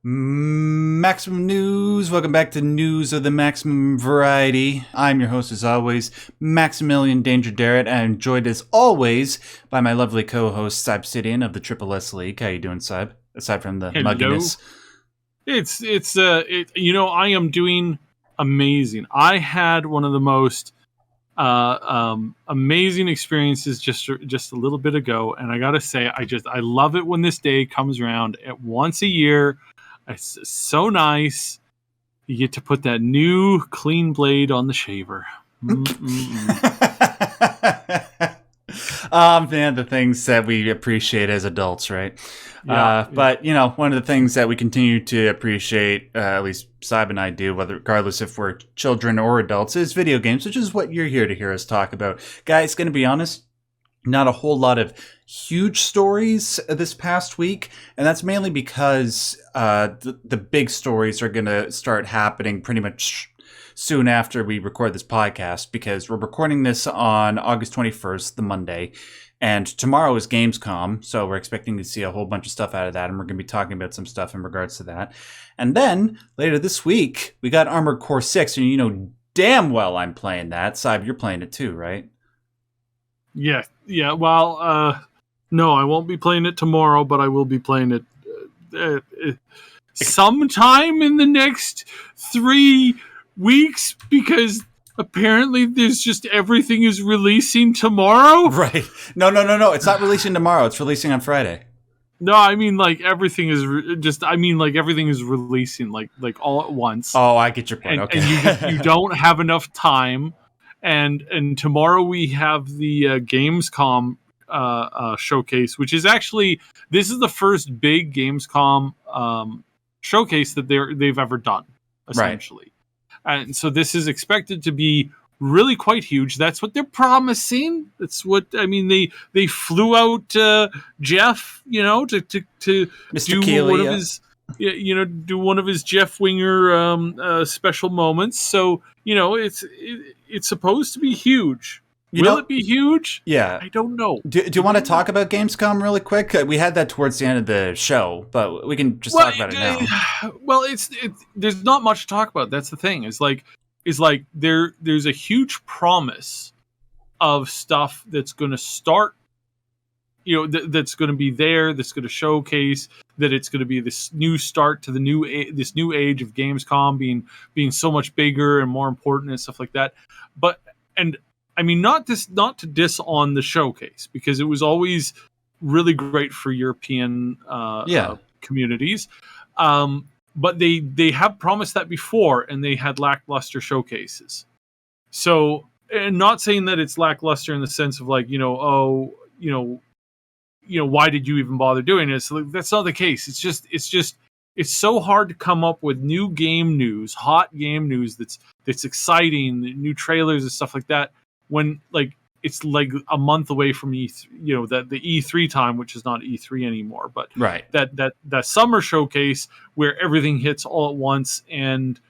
Maximum News. Welcome back to News of the Maximum Variety. I'm your host, as always, Maximilian Danger Derrat, and I'm joined, as always, by my lovely co-host, Sybsidian of the Triple S League. How you doing, Syb? Aside from the mugginess. I am doing amazing. I had one of the most amazing experiences just a little bit ago, and I gotta say, I love it when this day comes around at once a year. It's so nice. You get to put that new clean blade on the shaver. Oh man, the things that we appreciate as adults, right? Yeah. But one of the things that we continue to appreciate, at least Syb and I do, regardless if we're children or adults, is video games, which is what you're here to hear us talk about. Guys, gonna be honest, not a whole lot of huge stories this past week, and that's mainly because the big stories are going to start happening pretty much soon after we record this podcast, because we're recording this on August 21st, the Monday, and tomorrow is Gamescom, so we're expecting to see a whole bunch of stuff out of that, and we're going to be talking about some stuff in regards to that. And then, later this week, we got Armored Core 6, and you know damn well I'm playing that. Syb, you're playing it too, right? Yeah. Well, no, I won't be playing it tomorrow, but I will be playing it sometime in the next 3 weeks, because apparently there's just everything is releasing tomorrow. Right. No. It's not releasing tomorrow. It's releasing on Friday. No, I mean everything is everything is releasing like all at once. Oh, I get your point. Okay. And you don't have enough time. And tomorrow we have the Gamescom showcase, which is actually, this is the first big Gamescom showcase that they've ever done, essentially. Right. And so this is expected to be really quite huge. That's what they're promising. That's what they flew out Jeff, to Mr. do Keighley, one of his do one of his Jeff Winger special moments. So it's supposed to be huge. Will it be huge? Yeah. I don't know. Do you want to talk about Gamescom really quick? We had that towards the end of the show, but we can just talk about it now. Well, there's not much to talk about. That's the thing. There's a huge promise of stuff that's going to start, that's going to be there, that's going to showcase that it's going to be this new start to this new age of Gamescom being so much bigger and more important and stuff like that. But, and I mean, not to diss on the showcase, because it was always really great for European communities. But they have promised that before, and they had lackluster showcases. So, and not saying that it's lackluster in the sense of why did you even bother doing it? So that's not the case. It's so hard to come up with new game news, hot game news that's exciting, new trailers and stuff like that, when it's a month away from the E3 time, which is not E3 anymore, but right. that summer showcase where everything hits all at once, and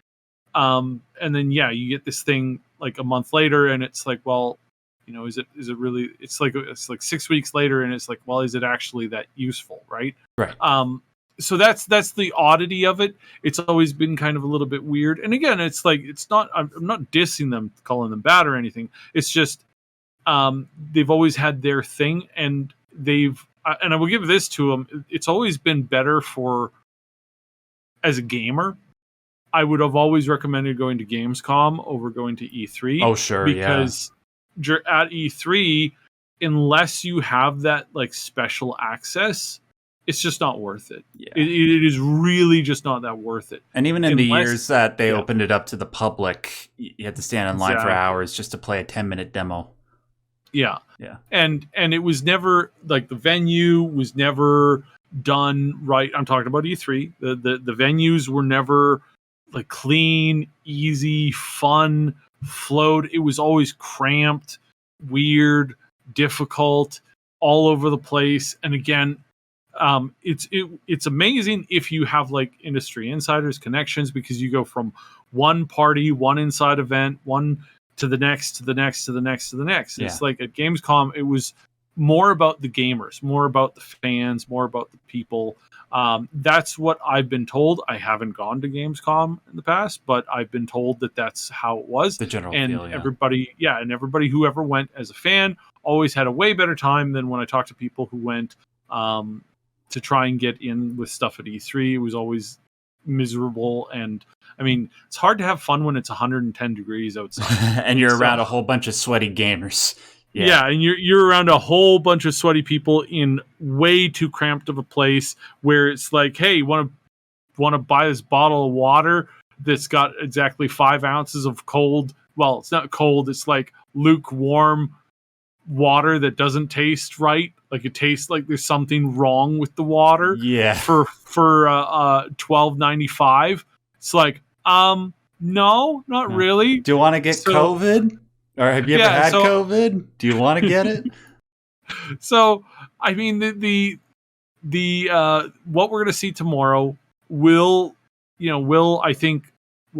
then you get this thing like a month later, and it's like, well, is it really? It's like 6 weeks later, and it's like, well, is it actually that useful, right? Right. So that's the oddity of it. It's always been kind of a little bit weird. And again, it's not. I'm not dissing them, calling them bad or anything. It's just they've always had their thing, and and I will give this to them. It's always been better as a gamer. I would have always recommended going to Gamescom over going to E3. Oh, sure, because at E3, unless you have that special access, it's just not worth it. Yeah. It is really just not that worth it. And even in the years that they opened it up to the public, you had to stand in line for hours just to play a 10-minute demo. Yeah. And it was never the venue was never done right. I'm talking about E3. The venues were never clean, easy, fun, flowed. It was always cramped, weird, difficult, all over the place. And again, it's amazing if you have industry insiders, connections, because you go from one party, one inside event, one to the next, to the next, to the next, to the next. Yeah. It's like at Gamescom, it was more about the gamers, more about the fans, more about the people. That's what I've been told. I haven't gone to Gamescom in the past, but I've been told that that's how it was. The general And feel, yeah. everybody who ever went as a fan always had a way better time than when I talked to people who went to try and get in with stuff at E3. It was always miserable, and I mean, it's hard to have fun when it's 110 degrees outside and you're around a whole bunch of sweaty gamers. Yeah, and you're around a whole bunch of sweaty people in way too cramped of a place where it's like, hey, you want to buy this bottle of water that's got exactly 5 ounces of cold. Well, it's not cold. It's like lukewarm water that doesn't taste right. Like it tastes like there's something wrong with the water. Yeah. For $12.95. It's like, no, not really. Do you want to get COVID? Or have you ever had COVID? Do you want to get it? So, I mean, the what we're going to see tomorrow will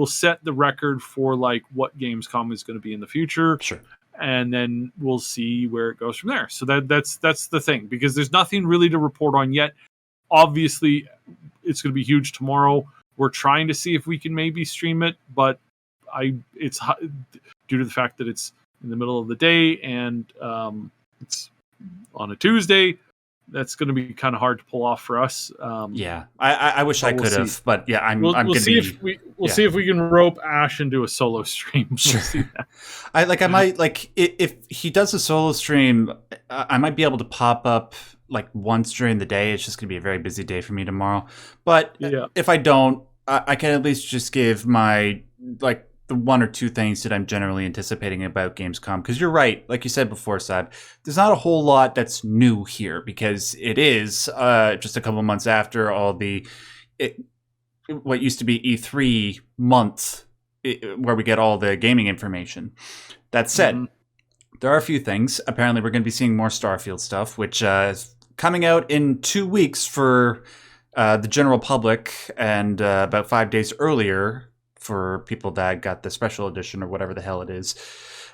set the record for like what Gamescom is going to be in the future. Sure. And then we'll see where it goes from there. So that's the thing, because there's nothing really to report on yet. Obviously, it's going to be huge tomorrow. We're trying to see if we can maybe stream it, but it's due to the fact that it's in the middle of the day and it's on a Tuesday. That's going to be kind of hard to pull off for us. I wish I could have, but yeah, I'm going to see if we can rope Ash into a solo stream. Sure. I might if he does a solo stream, I might be able to pop up like once during the day. It's just going to be a very busy day for me tomorrow. But if I don't, I can at least just give my the 1 or 2 things that I'm generally anticipating about Gamescom. Because you're right, like you said before, Sab, there's not a whole lot that's new here, because it is just a couple months after all what used to be E3 month, where we get all the gaming information. That said, there are a few things. Apparently, we're going to be seeing more Starfield stuff, which is coming out in 2 weeks for the general public, and about 5 days earlier for people that got the special edition or whatever the hell it is.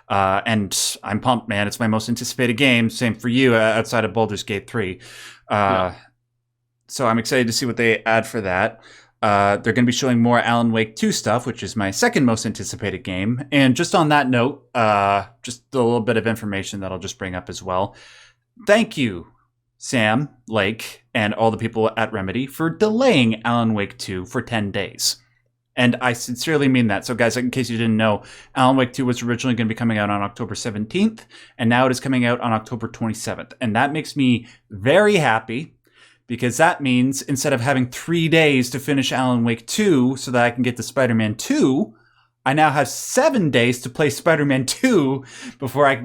And I'm pumped, man. It's my most anticipated game. Same for you, outside of Baldur's Gate 3. So I'm excited to see what they add for that. They're going to be showing more Alan Wake 2 stuff, which is my second most anticipated game. And just on that note, just a little bit of information that I'll just bring up as well. Thank you, Sam, Lake, and all the people at Remedy for delaying Alan Wake 2 for 10 days. And I sincerely mean that. So guys, in case you didn't know, Alan Wake 2 was originally going to be coming out on October 17th, and now it is coming out on October 27th. And that makes me very happy, because that means instead of having 3 days to finish Alan Wake 2 so that I can get to Spider-Man 2, I now have 7 days to play Spider-Man 2 before I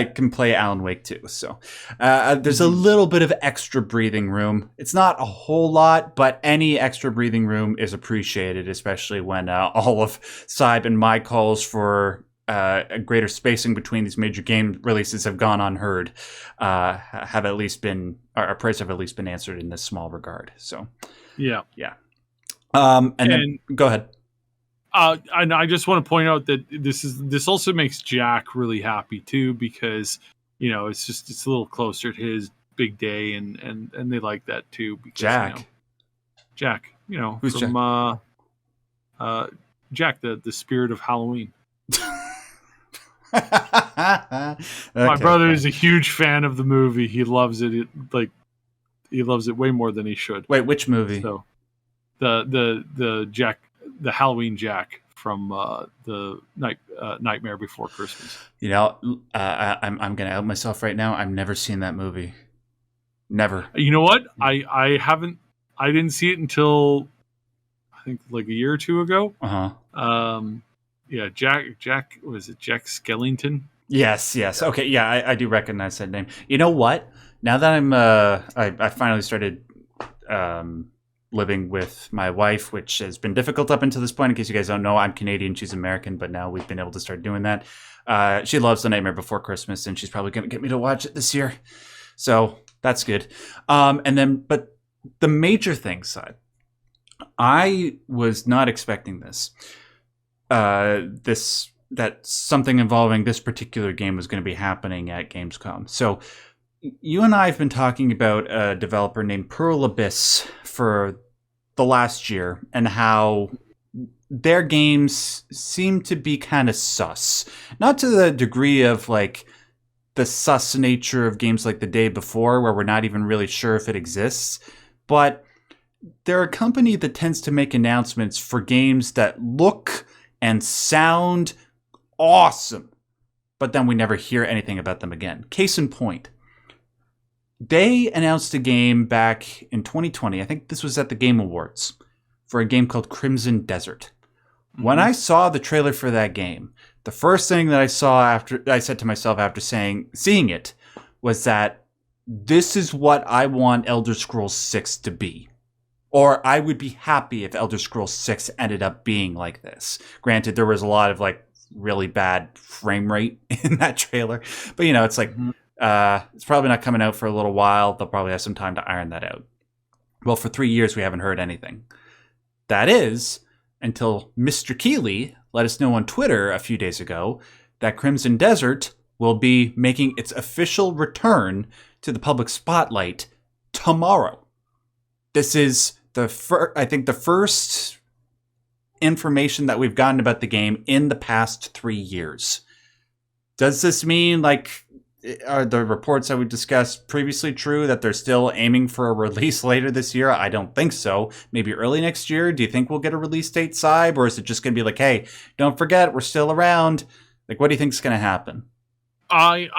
can play Alan Wake 2. So there's a little bit of extra breathing room. It's not a whole lot, but any extra breathing room is appreciated, especially when all of Sybe and my calls for a greater spacing between these major game releases have gone unheard. Have at least been our prayers have at least been answered in this small regard. So yeah. And then go ahead. And I just want to point out that this also makes Jack really happy too, because it's a little closer to his big day, and they like that too. Because, Jack, who's from Jack, the spirit of Halloween. My brother is a huge fan of the movie. He loves it. He loves it way more than he should. Wait, which movie? So the Jack. The Halloween Jack from the Nightmare Before Christmas. I'm going to out myself right now. I've never seen that movie. Never. You know what? I haven't. I didn't see it until I think like a year or two ago. Yeah, Jack. Was it Jack Skellington? Yes. Okay. Yeah, I do recognize that name. You know what? Now that I finally started living with my wife, which has been difficult up until this point. In case you guys don't know, I'm Canadian, she's American, but now we've been able to start doing that. She loves The Nightmare Before Christmas, and she's probably going to get me to watch it this year. So that's good. But the major thing side, I was not expecting this. That something involving this particular game was going to be happening at Gamescom. So You and I have been talking about a developer named Pearl Abyss for the last year and how their games seem to be kind of sus. Not to the degree of like the sus nature of games like the day before, where we're not even really sure if it exists, but they're a company that tends to make announcements for games that look and sound awesome, but then we never hear anything about them again. Case in point, they announced a game back in 2020. I think this was at the Game Awards for a game called Crimson Desert. When I saw the trailer for that game, the first thing that I said to myself after seeing it was that this is what I want Elder Scrolls 6 to be. Or I would be happy if Elder Scrolls 6 ended up being like this. Granted, there was a lot of like really bad frame rate in that trailer, but it's like it's probably not coming out for a little while. They'll probably have some time to iron that out. Well, for 3 years we haven't heard anything. That is until Mr. Keeley let us know on Twitter a few days ago that Crimson Desert will be making its official return to the public spotlight tomorrow. This is the first information that we've gotten about the game in the past 3 years. Does this mean, like, are the reports that we discussed previously true, that they're still aiming for a release later this year? I don't think so. Maybe early next year. Do you think we'll get a release date, Syb? Or is it just going to be like, hey, don't forget, we're still around? Like, what do you think is going to happen? I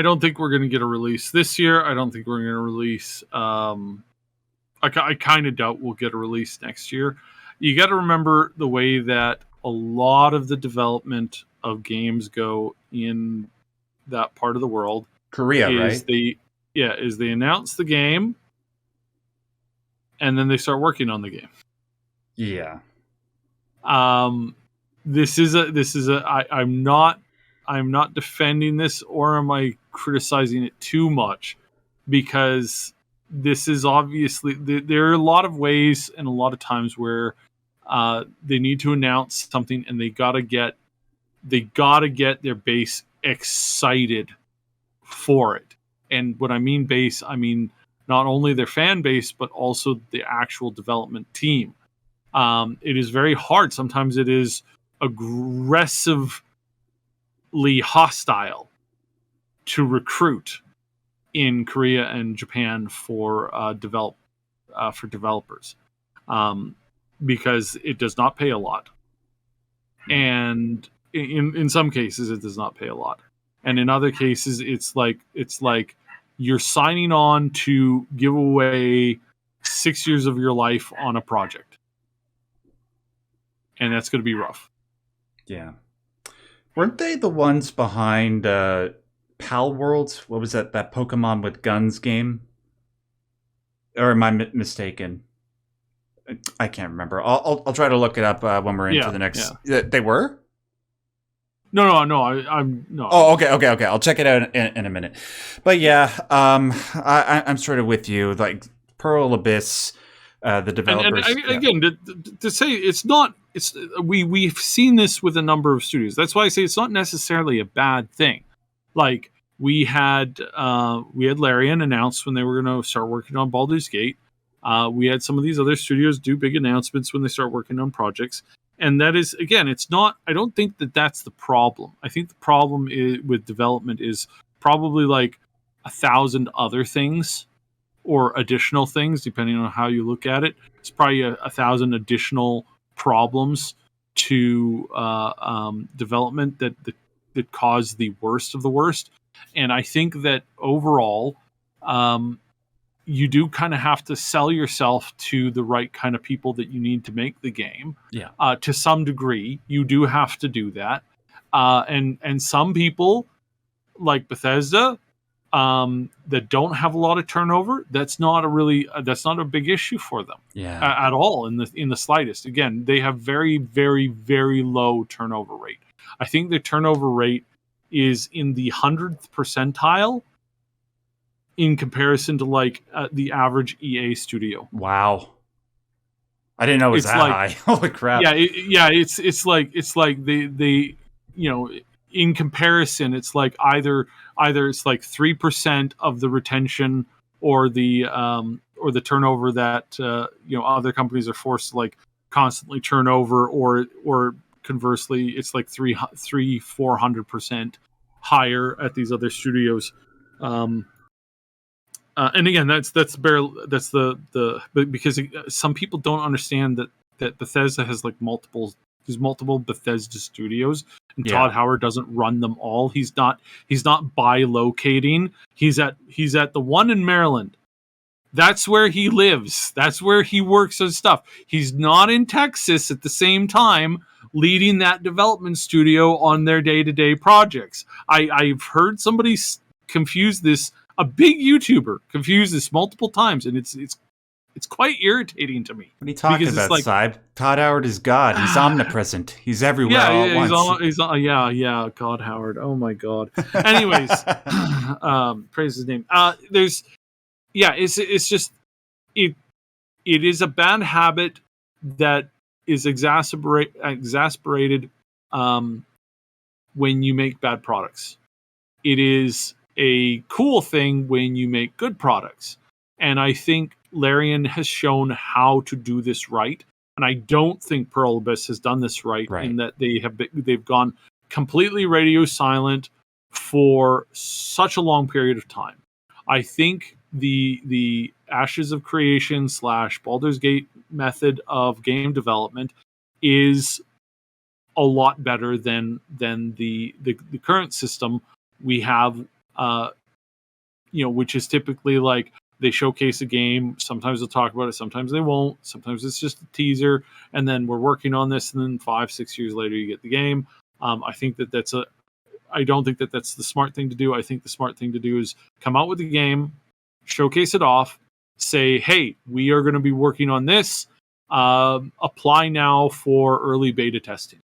don't think we're going to get a release this year. I don't think we're going to release. I kind of doubt we'll get a release next year. You got to remember the way that a lot of the development of games go in that part of the world. Korea, right? Is they announce the game and then they start working on the game. Yeah. I'm not defending this, or am I criticizing it too much? Because this is obviously, there are a lot of ways and a lot of times where they need to announce something and they gotta get their base excited for it. And what I mean base, I mean not only their fan base, but also the actual development team. It is very hard. Sometimes it is aggressively hostile to recruit in Korea and Japan for developers, because it does not pay a lot, and in some cases it does not pay a lot, and in other cases it's like you're signing on to give away 6 years of your life on a project, and that's going to be rough. Yeah. Weren't they the ones behind Pal World? What was that Pokemon with guns game? Or am I mistaken? I can't remember. I'll try to look it up when we're into the next. Yeah. They were? No. I'm no. Oh, okay. I'll check it out in a minute. But yeah, I'm sort of with you. Like Pearl Abyss, the developers. And again, to say it's not. We've seen this with a number of studios. That's why I say it's not necessarily a bad thing. Like we had Larian announce when they were going to start working on Baldur's Gate. We had some of these other studios do big announcements when they start working on projects. And that is, again, it's not, I don't think that that's the problem. I think the problem with development is probably like 1,000 other things or additional things, depending on how you look at it. It's probably 1,000 additional problems to development that cause the worst of the worst. And I think that overall, you do kind of have to sell yourself to the right kind of people that you need to make the game. Yeah. To some degree, you do have to do that. And some people, like Bethesda, that don't have a lot of turnover, that's not a big issue for them. Yeah. At all in the slightest. Again, they have very, very, very low turnover rate. I think the turnover rate is in the 100th percentile in comparison to like the average EA studio. Wow. I didn't know it was that high. Holy crap. Yeah. It's like they in comparison, it's like either it's like 3% of the retention or the turnover that other companies are forced to like constantly turn over, or conversely, it's like 400% higher at these other studios. And again, that's because some people don't understand that Bethesda has like multiple Bethesda studios, and Todd Howard doesn't run them all. He's not bilocating. He's at the one in Maryland. That's where he lives. That's where he works on stuff. He's not in Texas at the same time leading that development studio on their day-to-day projects. I've heard somebody confuse this. A big YouTuber confused this multiple times, and it's quite irritating to me. What are you talking about, like, Syb? Todd Howard is God. He's omnipresent. He's everywhere all at once. God Howard. Oh my God. Anyways, praise his name. It's just it is a bad habit that is exasperated when you make bad products. It is a cool thing when you make good products. And I think Larian has shown how to do this right. And I don't think Pearl Abyss has done this right. In that they've gone completely radio silent for such a long period of time. I think the Ashes of Creation / Baldur's Gate method of game development is a lot better than the current system we have, which is typically like they showcase a game. Sometimes they'll talk about it. Sometimes they won't. Sometimes it's just a teaser. And then we're working on this. And then 5-6 years later, you get the game. I don't think that that's the smart thing to do. I think the smart thing to do is come out with the game, showcase it off, say, hey, we are going to be working on this. Apply now for early beta testing.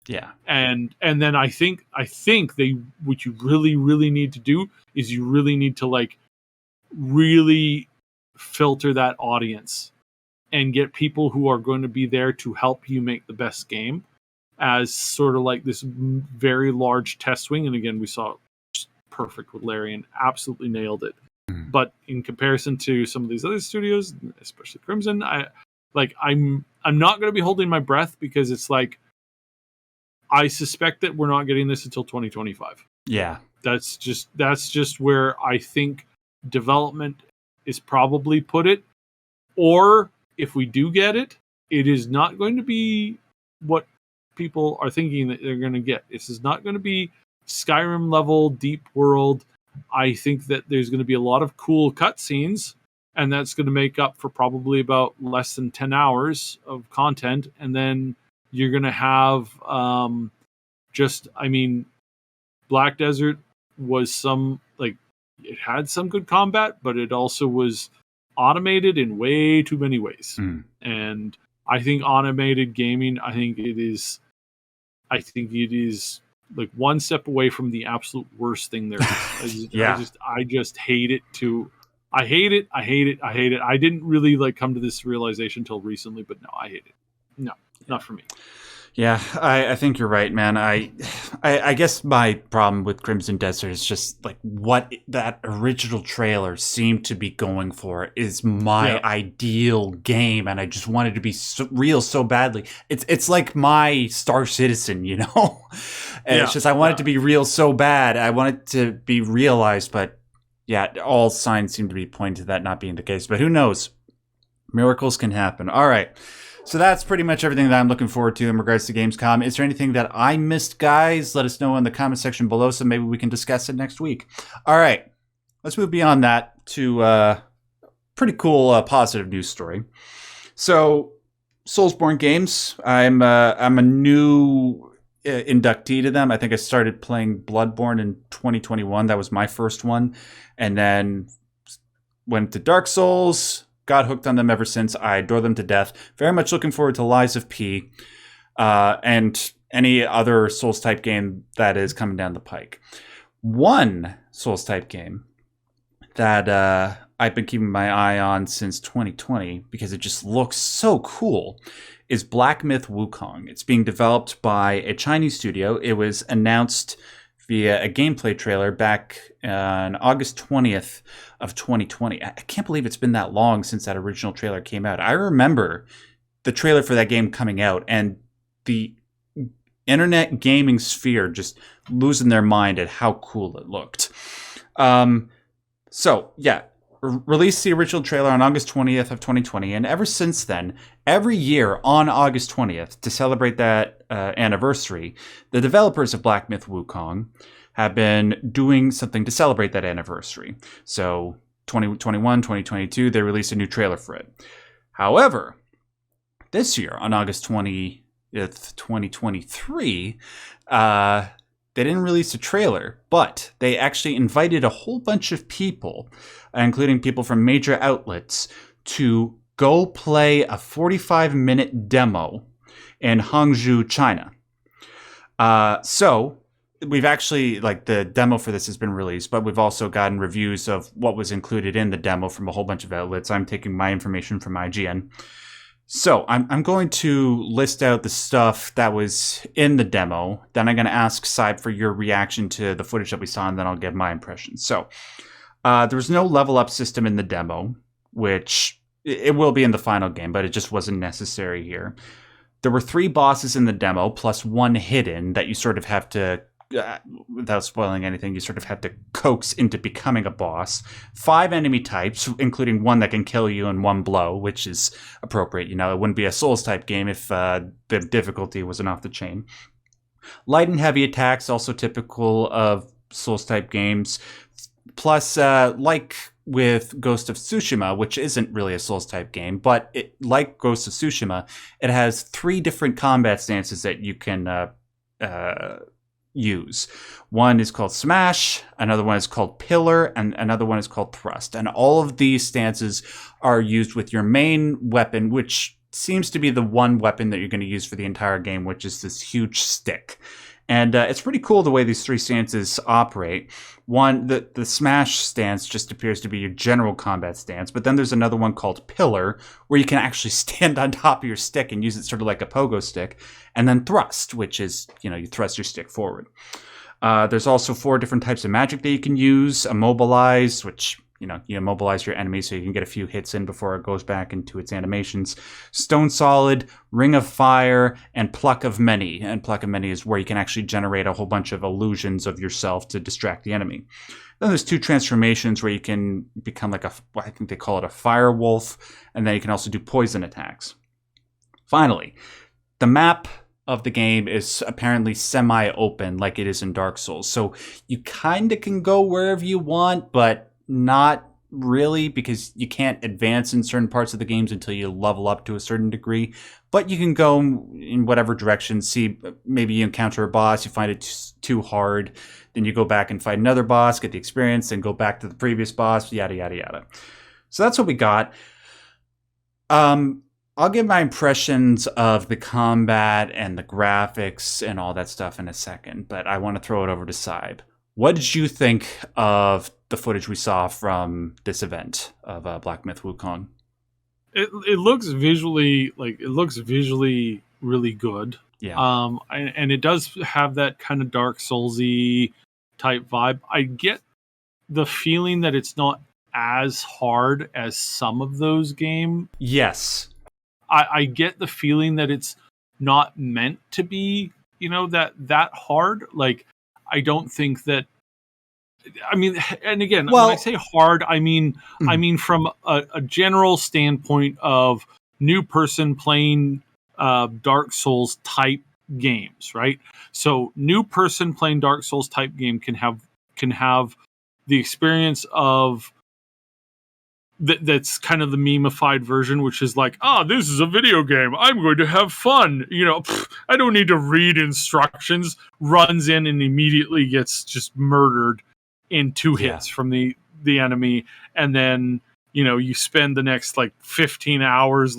Yeah. And then I think what you really, really need to do is you really need to like really filter that audience and get people who are going to be there to help you make the best game as sort of like this very large test wing. And again, we saw it perfect with Larian, absolutely nailed it. But in comparison to some of these other studios, especially Crimson, I'm not going to be holding my breath, because it's like, I suspect that we're not getting this until 2025. Yeah. That's just where I think development is probably put it. Or if we do get it, it is not going to be what people are thinking that they're going to get. This is not going to be Skyrim level deep world. I think that there's going to be a lot of cool cutscenes, and that's going to make up for probably about less than 10 hours of content. And then you're going to have Black Desert was it had some good combat, but it also was automated in way too many ways. And I think automated gaming, I think it is like one step away from the absolute worst thing there is. I just hate it too. I hate it. I didn't really like come to this realization until recently, but no, I hate it. No, not for me. Yeah, I think you're right, man. I guess my problem with Crimson Desert is just like what that original trailer seemed to be going for is my ideal game, and I just wanted to be real so badly. It's like my Star Citizen, you know? And it's just I want it to be real so bad. I want it to be realized, but yeah, all signs seem to be pointing to that not being the case. But who knows? Miracles can happen. All right. So that's pretty much everything that I'm looking forward to in regards to Gamescom. Is there anything that I missed, guys? Let us know in the comment section below, so maybe we can discuss it next week. All right, let's move beyond that to a pretty cool positive news story. So, Soulsborne Games, I'm a new inductee to them. I think I started playing Bloodborne in 2021. That was my first one, and then went to Dark Souls. Got hooked on them ever since. I adore them to death. Very much looking forward to Lies of P and any other Souls-type game that is coming down the pike. One Souls-type game that I've been keeping my eye on since 2020 because it just looks so cool is Black Myth Wukong. It's being developed by a Chinese studio. It was announced via a gameplay trailer back on August 20th of 2020. I can't believe it's been that long since that original trailer came out. I remember the trailer for that game coming out and the internet gaming sphere just losing their mind at how cool it looked. Released the original trailer on August 20th of 2020, and ever since then, every year on August 20th, to celebrate that anniversary, the developers of Black Myth Wukong have been doing something to celebrate that anniversary. So 2021, 2022, they released a new trailer for it. However, this year, on August 20th, 2023, they didn't release a trailer, but they actually invited a whole bunch of people, including people from major outlets, to go play a 45-minute demo in Hangzhou, China. So we've actually, the demo for this has been released, but we've also gotten reviews of what was included in the demo from a whole bunch of outlets. I'm taking my information from IGN. So I'm going to list out the stuff that was in the demo. Then I'm going to ask Syb for your reaction to the footage that we saw, and then I'll give my impressions. So there was no level up system in the demo, which it will be in the final game, but it just wasn't necessary here. There were 3 bosses in the demo, plus 1 hidden that you sort of have to, without spoiling anything, you sort of have to coax into becoming a boss. 5 enemy types, including 1 that can kill you in 1 blow, which is appropriate. It wouldn't be a Souls-type game if the difficulty wasn't off the chain. Light and heavy attacks, also typical of Souls-type games. Plus, like with Ghost of Tsushima, which isn't really a Souls-type game, but like Ghost of Tsushima, it has 3 different combat stances that you can use. One is called Smash, another one is called Pillar, and another one is called Thrust. And all of these stances are used with your main weapon, which seems to be the one weapon that you're going to use for the entire game, which is this huge stick. And it's pretty cool the way these 3 stances operate. One, the Smash stance just appears to be your general combat stance, but then there's another one called Pillar, where you can actually stand on top of your stick and use it sort of like a pogo stick. And then Thrust, which is, you thrust your stick forward. There's also 4 different types of magic that you can use. Immobilize, which, you immobilize your enemy so you can get a few hits in before it goes back into its animations. Stone Solid, Ring of Fire, and Pluck of Many. And Pluck of Many is where you can actually generate a whole bunch of illusions of yourself to distract the enemy. Then there's 2 transformations where you can become I think they call it a Fire Wolf, and then you can also do poison attacks. Finally, the map of the game is apparently semi-open like it is in Dark Souls. So you kind of can go wherever you want, but not really, because you can't advance in certain parts of the games until you level up to a certain degree. But you can go in whatever direction. See, maybe you encounter a boss, you find it too hard, then you go back and fight another boss, get the experience, then go back to the previous boss, yada, yada, yada. So that's what we got. I'll give my impressions of the combat and the graphics and all that stuff in a second, but I want to throw it over to Syb. What did you think of the footage we saw from this event of Black Myth Wukong? It looks visually really good. Yeah. And it does have that kind of Dark Soulsy type vibe. I get the feeling that it's not as hard as some of those games. Yes. I get the feeling that it's not meant to be, that hard. I don't think that. I mean, and again, when I say hard, I mean from a general standpoint of new person playing Dark Souls type games, right? So, new person playing Dark Souls type game can have the experience of that's kind of the meme-ified version, which is like, this is a video game. I'm going to have fun. I don't need to read instructions. Runs in and immediately gets just murdered in 2 hits from the enemy. And then, you spend the next 15 hours,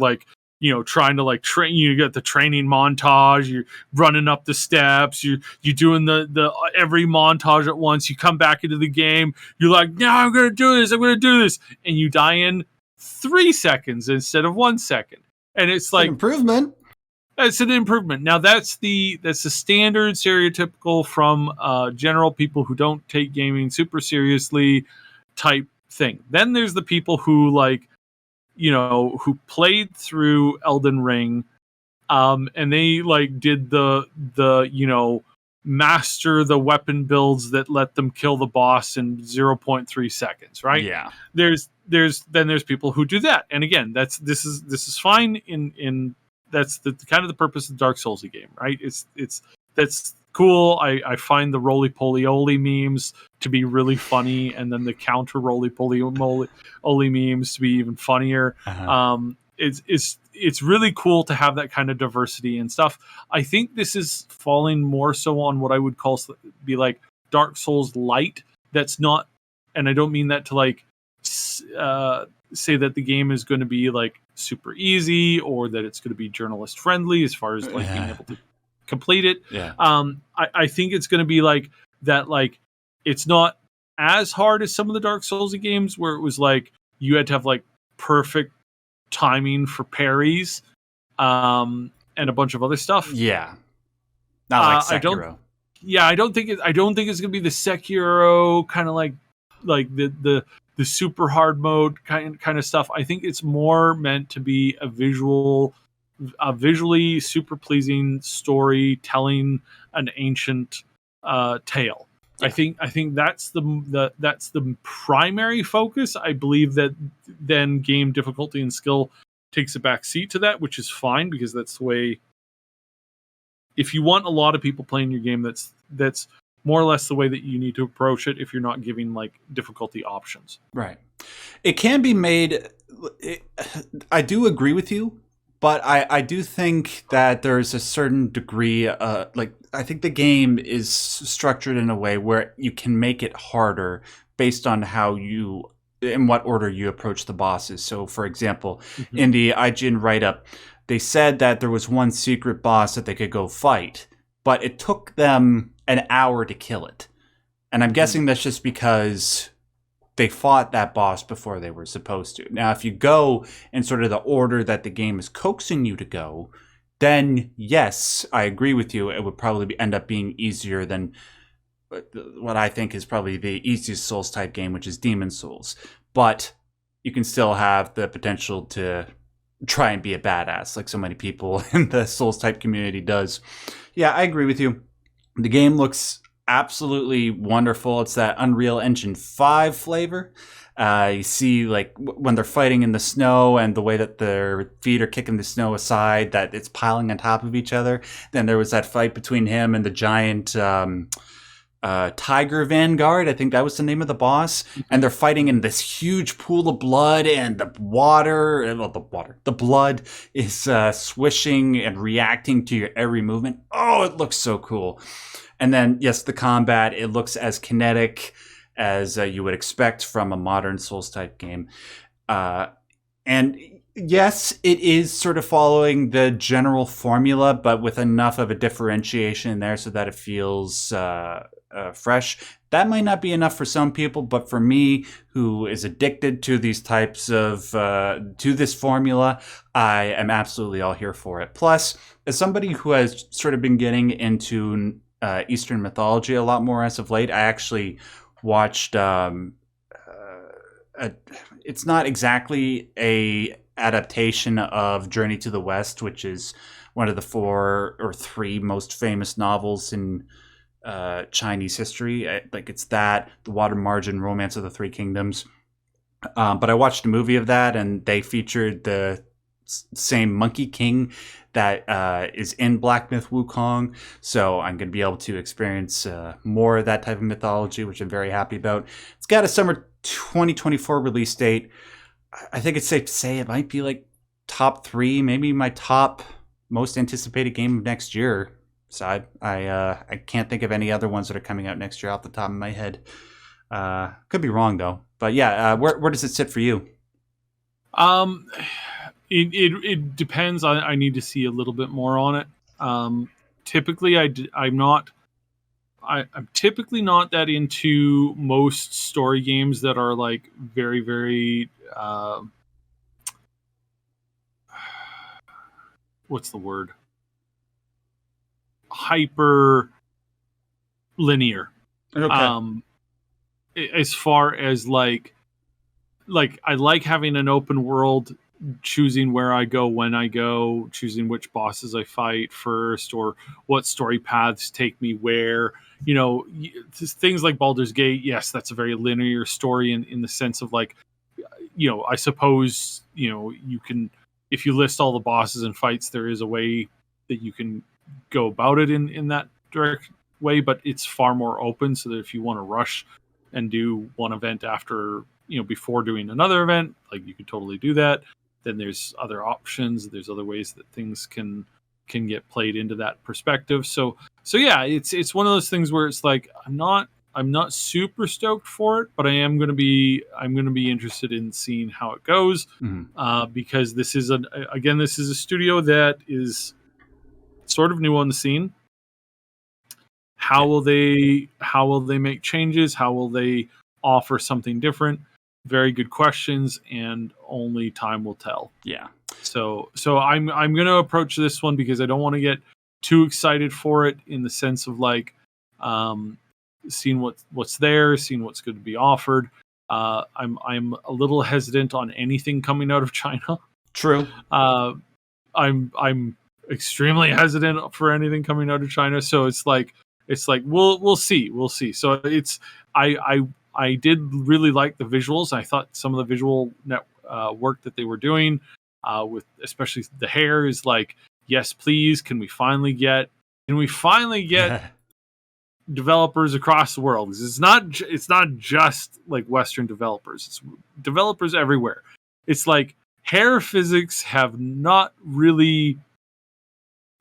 trying to train. You get the training montage, you're running up the steps, you're doing the every montage at once. You come back into the game, you're like, no, I'm gonna do this, and you die in 3 seconds instead of 1 second. And it's like improvement. It's an improvement. Now that's the standard stereotypical from general people who don't take gaming super seriously type thing. Then there's the people who like, who played through Elden Ring, and they like did the master the weapon builds that let them kill the boss in 0.3 seconds, right? Yeah. There's people who do that. And again, this is fine in that's the kind of the purpose of the Dark Soulsy game, right? That's cool. I find the roly poly oly memes to be really funny, and then the counter roly poly oly memes to be even funnier. It's really cool to have that kind of diversity and stuff. I think this is falling more so on what I would call be like Dark Souls light. That's not, and I don't mean that to like say that the game is going to be like super easy or that it's going to be journalist friendly as far as like being able to complete it. Yeah. I think it's going to be like that. Like it's not as hard as some of the Dark Souls games where it was like you had to have like perfect timing for parries, and a bunch of other stuff. Yeah. Not like Sekiro. I don't think it's going to be the Sekiro kind of like the super hard mode kind of stuff. I think it's more meant to be a visually super pleasing story telling an ancient tale. Yeah. I think that's the primary focus. I believe that then game difficulty and skill takes a back seat to that, which is fine because that's the way. If you want a lot of people playing your game, that's more or less the way that you need to approach it if you're not giving like difficulty options. Right. It can be made. I do agree with you, but I do think that there's a certain degree, like I think the game is structured in a way where you can make it harder based on how you, in what order you approach the bosses. So, for example, in the IGN write-up, they said that there was one secret boss that they could go fight, but it took them an hour to kill it. And I'm guessing that's just because they fought that boss before they were supposed to. Now, if you go in sort of the order that the game is coaxing you to go, then yes, I agree with you. It would probably end up being easier than what I think is probably the easiest Souls type game, which is Demon Souls. But you can still have the potential to try and be a badass like so many people in the Souls type community does. Yeah, I agree with you. The game looks absolutely wonderful. It's that Unreal Engine 5 flavor. You see like when they're fighting in the snow and the way that their feet are kicking the snow aside, that it's piling on top of each other. Then there was that fight between him and the giant Tiger Vanguard. I think that was the name of the boss. And they're fighting in this huge pool of blood, and the blood is swishing and reacting to your every movement. Oh, it looks so cool. And then, yes, the combat, it looks as kinetic as you would expect from a modern Souls-type game. And yes, it is sort of following the general formula, but with enough of a differentiation there so that it feels fresh. That might not be enough for some people, but for me, who is addicted to these types of, to this formula, I am absolutely all here for it. Plus, as somebody who has sort of been getting into Eastern mythology a lot more as of late, I actually watched it's not exactly a adaptation of Journey to the West, which is one of the 4 or 3 most famous novels in Chinese history. Like it's that, The Water Margin, Romance of the Three Kingdoms. But I watched a movie of that, and they featured the same Monkey King that is in Black Myth Wukong. So I'm going to be able to experience more of that type of mythology, which I'm very happy about. It's got a summer 2024 release date. I think it's safe to say it might be like top 3, maybe my top most anticipated game of next year. So I can't think of any other ones that are coming out next year off the top of my head. Could be wrong though. But yeah, where does it sit for you? It depends. I need to see a little bit more on it. Typically, I'm typically not that into most story games that are like very, very what's the word? hyper linear. Okay. As far as like I like having an open world, choosing where I go, when I go, choosing which bosses I fight first, or what story paths take me where. Things like Baldur's Gate, yes, that's a very linear story in the sense of like, I suppose, you can, if you list all the bosses and fights, there is a way that you can go about it in that direct way, but it's far more open, so that if you want to rush and do one event after, before doing another event, like you could totally do that. Then there's other options, there's other ways that things can get played into that perspective. So yeah, it's one of those things where it's like I'm not super stoked for it, but I'm going to be interested in seeing how it goes, because this is a studio that is sort of new on the scene. How will they make changes? How will they offer something different? Very good questions, and only time will tell. Yeah. So I'm going to approach this one because I don't want to get too excited for it, in the sense of like seeing what's there, seeing what's going to be offered. I'm a little hesitant on anything coming out of China. True. I'm extremely hesitant for anything coming out of China. So it's like we'll see. So it's I did really like the visuals. I thought some of the visual work that they were doing, with especially the hair, is like, yes, please, can we finally get developers across the world? It's not just like Western developers. It's developers everywhere. It's like hair physics have not really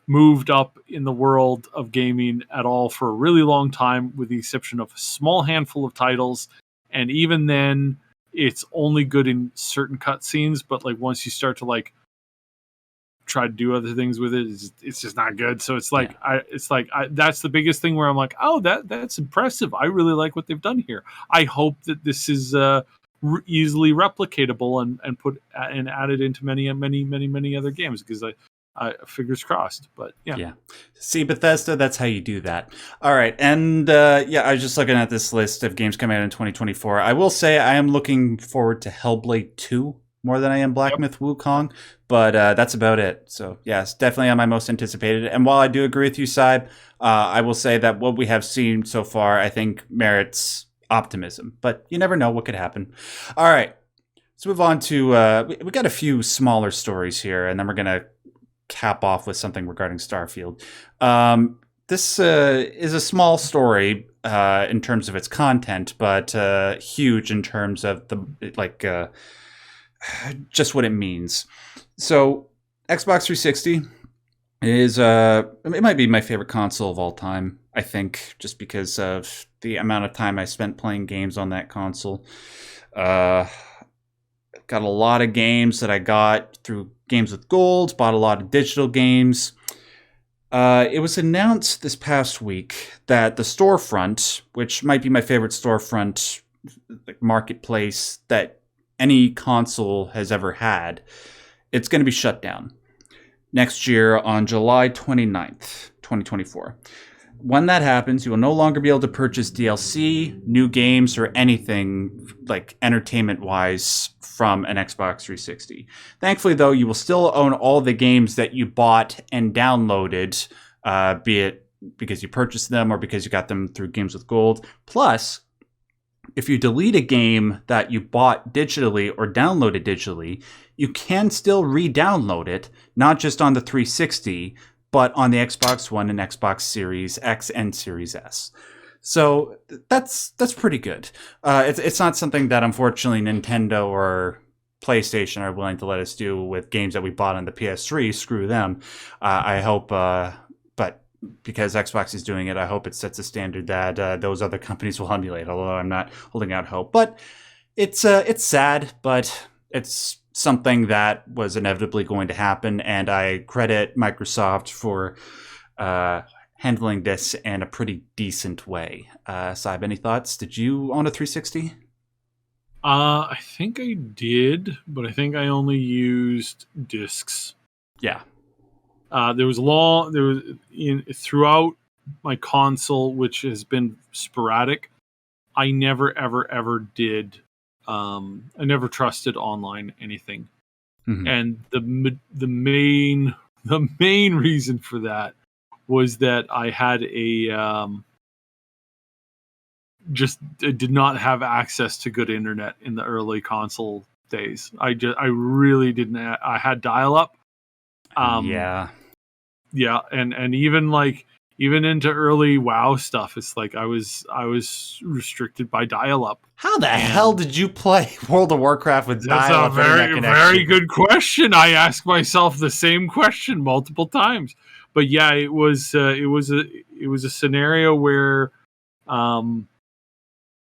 moved up in the world of gaming at all for a really long time, with the exception of a small handful of titles. And even then, it's only good in certain cutscenes, but like once you start to like try to do other things with it, it's just not good. So it's like, that's the biggest thing where I'm like, oh, that's impressive. I really like what they've done here. I hope that this is easily replicatable and put and added into many other games, because fingers crossed. But yeah. See, Bethesda, that's how you do that. All right, and I was just looking at this list of games coming out in 2024. I will say I am looking forward to Hellblade 2 more than I am Black Myth Wukong, but that's about it. So yes, definitely on my most anticipated. And while I do agree with you, Sybe, I will say that what we have seen so far, I think, merits optimism. But you never know what could happen. All right, let's move on to we got a few smaller stories here, and then we're gonna cap off with something regarding Starfield. This is a small story in terms of its content, but huge in terms of the just what it means. So Xbox 360 is it might be my favorite console of all time, I think, just because of the amount of time I spent playing games on that console. Got a lot of games that I got through Games with Gold, bought a lot of digital games. It was announced this past week that the storefront, which might be my favorite storefront marketplace that any console has ever had, it's going to be shut down next year on July 29th, 2024. When that happens, you will no longer be able to purchase DLC, new games, or anything like entertainment-wise from an Xbox 360. Thankfully, though, you will still own all the games that you bought and downloaded, be it because you purchased them or because you got them through Games with Gold. Plus, if you delete a game that you bought digitally or downloaded digitally, you can still re-download it, not just on the 360, but on the Xbox One and Xbox Series X and Series S. So that's pretty good. It's not something that, unfortunately, Nintendo or PlayStation are willing to let us do with games that we bought on the PS3. Screw them. I hope, but because Xbox is doing it, I hope it sets a standard that those other companies will emulate, although I'm not holding out hope. But it's sad, but it's something that was inevitably going to happen, and I credit Microsoft for handling this in a pretty decent way. Saib, any thoughts? Did you own a 360? I think I did, but I think I only used discs. Yeah. Throughout my console, which has been sporadic, I never ever did. I never trusted online anything, and the main reason for that was that I had did not have access to good internet in the early console days. I really didn't. I had dial up. Yeah, and even into early WoW stuff, it's like I was restricted by dial up. How the hell did you play World of Warcraft with dial up? That's a very good question. I asked myself the same question multiple times. But yeah, it was a scenario where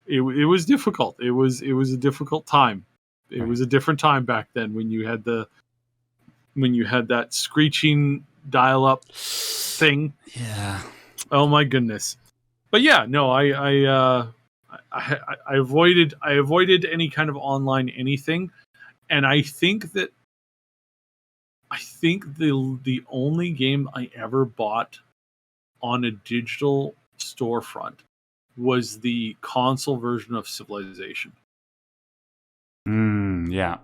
it was difficult. It was a difficult time. It was a different time back then when you had that screeching dial up thing. Yeah. Oh my goodness. But yeah, no, I avoided any kind of online anything, and I think the only game I ever bought on a digital storefront was the console version of Civilization. Yeah.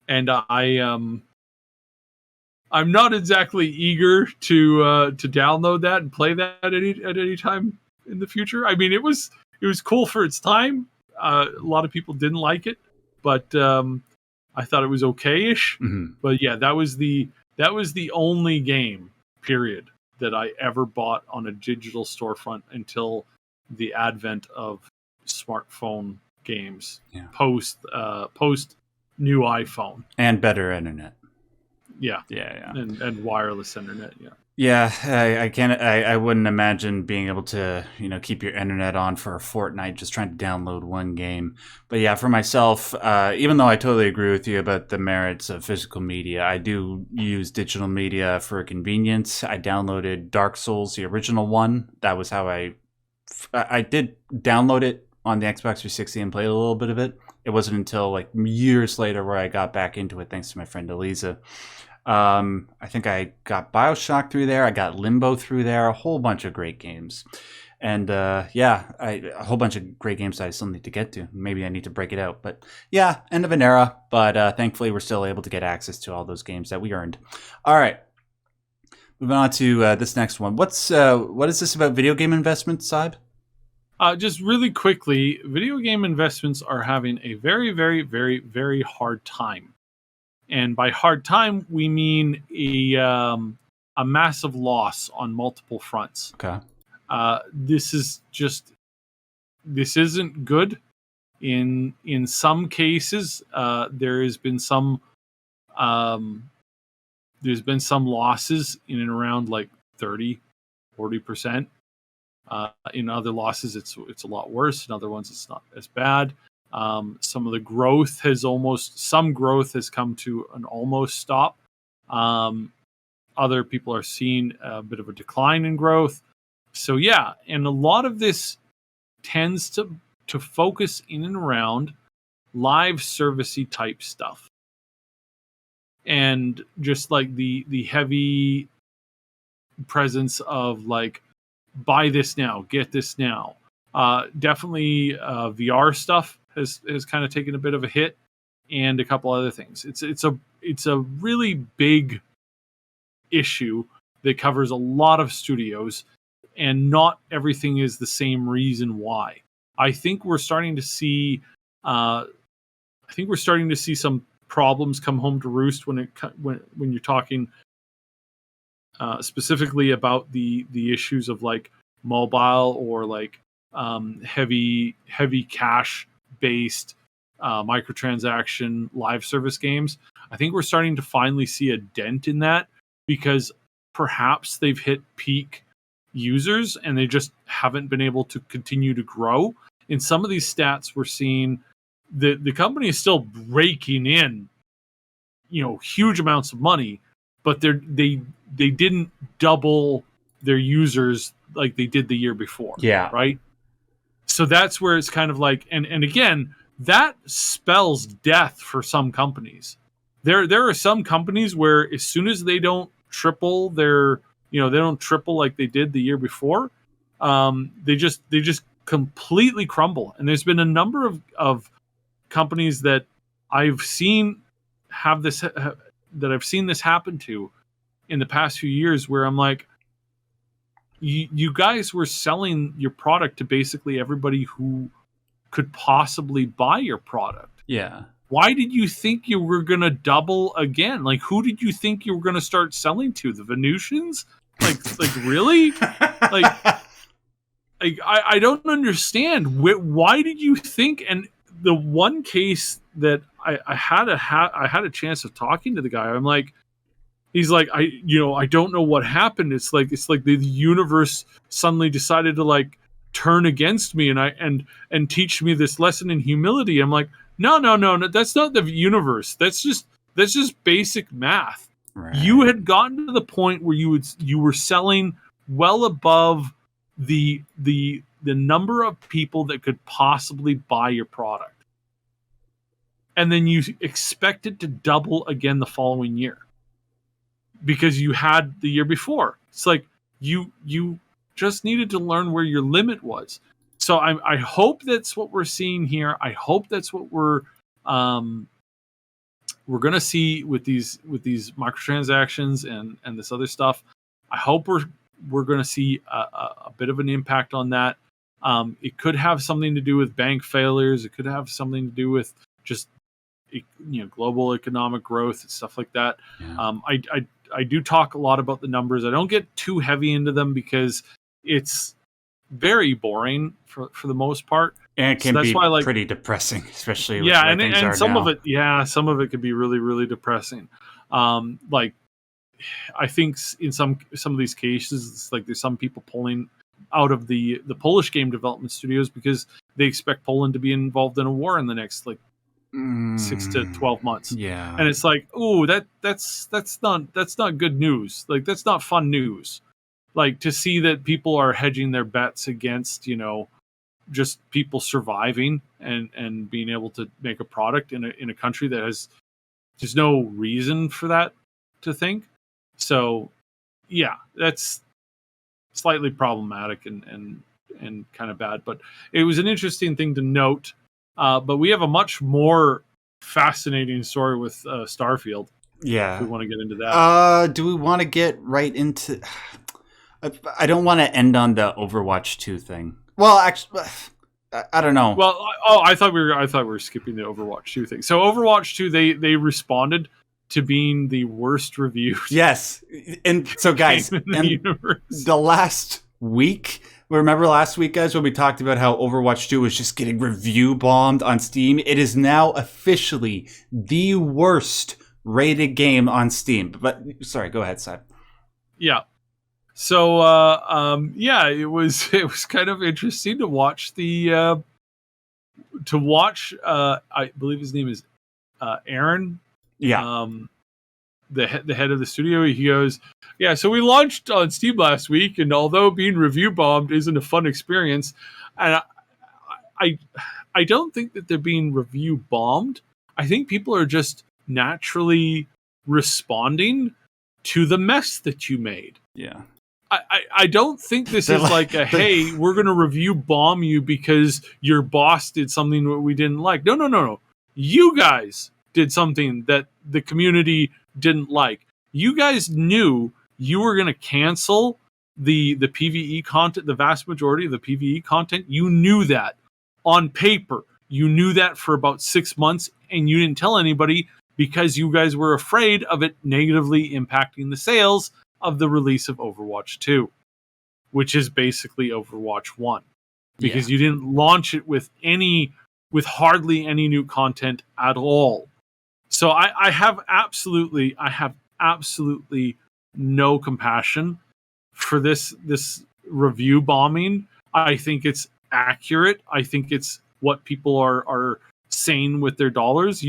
And I'm not exactly eager to download that and play that at any time in the future. I mean, it was cool for its time. A lot of people didn't like it, but I thought it was okay-ish. But yeah, that was the only game, period, that I ever bought on a digital storefront until the advent of smartphone games. Yeah. Post new iPhone and better internet. Yeah. Yeah. And wireless internet. Yeah. Yeah, I can't. I wouldn't imagine being able to, keep your internet on for a fortnight just trying to download one game. But yeah, for myself, even though I totally agree with you about the merits of physical media, I do use digital media for convenience. I downloaded Dark Souls, the original one. That was how I did download it on the Xbox 360 and played a little bit of it. It wasn't until like years later where I got back into it, thanks to my friend Eliza. I think I got BioShock through there. I got Limbo through there. A whole bunch of great games. And a whole bunch of great games that I still need to get to. Maybe I need to break it out. But yeah, end of an era. But thankfully, we're still able to get access to all those games that we earned. All right. Moving on to this next one. What is this about video game investments, Saib? Just really quickly, video game investments are having a very, very, very, very hard time. And by hard time, we mean a massive loss on multiple fronts. Okay. This isn't good. In some cases, there's been some losses in and around like 30-40%. In other losses, it's a lot worse. In other ones, it's not as bad. Some of the growth has come to an almost stop. Other people are seeing a bit of a decline in growth. So yeah, and a lot of this tends to focus in and around live servicey type stuff. And just like the heavy presence of like, buy this now, get this now. Definitely VR stuff has kind of taken a bit of a hit, and a couple other things. It's a really big issue that covers a lot of studios, and not everything is the same reason why. I think we're starting to see some problems come home to roost when you're talking specifically about the issues of like mobile or like heavy cash based microtransaction live service games. I think we're starting to finally see a dent in that, because perhaps they've hit peak users and they just haven't been able to continue to grow. In some of these stats, we're seeing the company is still raking in, huge amounts of money, but they didn't double their users like they did the year before. Yeah. Right. So that's where it's kind of like, and again, that spells death for some companies. There are some companies where as soon as they don't triple their, they don't triple like they did the year before. They just completely crumble. And there's been a number of companies that I've seen have this that I've seen this happen to in the past few years, where I'm like, you guys were selling your product to basically everybody who could possibly buy your product. Yeah. Why did you think you were going to double again? Like, who did you think you were going to start selling to? The Venusians? Like really? I don't understand. Why did you think? And the one case that I had a chance of talking to the guy, I'm like, he's like, I don't know what happened. It's like the universe suddenly decided to like turn against me and teach me this lesson in humility. I'm like, no, that's not the universe. That's just basic math. Right. You had gotten to the point where you were selling well above the number of people that could possibly buy your product. And then you expect it to double again the following year because you had the year before. It's like you just needed to learn where your limit was. So I hope that's what we're seeing here. I hope that's what we're going to see with these microtransactions and this other stuff. I hope we're going to see a bit of an impact on that. It could have something to do with bank failures. It could have something to do with just global economic growth and stuff like that. Yeah. I do talk a lot about the numbers. I don't get too heavy into them because it's very boring for the most part. And it can be pretty depressing, especially with where things are some now. Some of it could be really, really depressing. Like I think in some of these cases, it's like there's some people pulling out of the Polish game development studios because they expect Poland to be involved in a war in the next 6 to 12 months. Yeah. And it's like, oh, that's not good news. Like, that's not fun news. Like, to see that people are hedging their bets against, just people surviving and being able to make a product in a country that has there's no reason for that to think. So yeah, that's slightly problematic and kind of bad, but it was an interesting thing to note. But we have a much more fascinating story with Starfield. Yeah. If we want to get into that. Do we want to get right into... I don't want to end on the Overwatch 2 thing. Well, actually, I don't know. Well, I thought we were skipping the Overwatch 2 thing. So Overwatch 2, they responded to being the worst reviewed. Yes. And so guys, the last week, remember last week, guys, when we talked about how Overwatch 2 was just getting review bombed on Steam? It is now officially the worst rated game on Steam. But sorry, go ahead, Seb. Yeah. So it was kind of interesting to watch I believe his name is Aaron. Yeah. The head of the studio. He goes, yeah, so we launched on Steam last week, and although being review bombed isn't a fun experience, and I don't think that they're being review bombed. I think people are just naturally responding to the mess that you made. Yeah. I don't think this is like a, hey, we're going to review bomb you because your boss did something that we didn't like. No. You guys did something that the community didn't like. You guys knew you were going to cancel the PvE content, the vast majority of the PvE content. You knew that on paper. You knew that for about 6 months, and you didn't tell anybody because you guys were afraid of it negatively impacting the sales of the release of Overwatch 2, which is basically Overwatch 1, because you didn't launch it with hardly any new content at all. So I have absolutely no compassion for this review bombing. I think it's accurate. I think it's what people are saying with their dollars.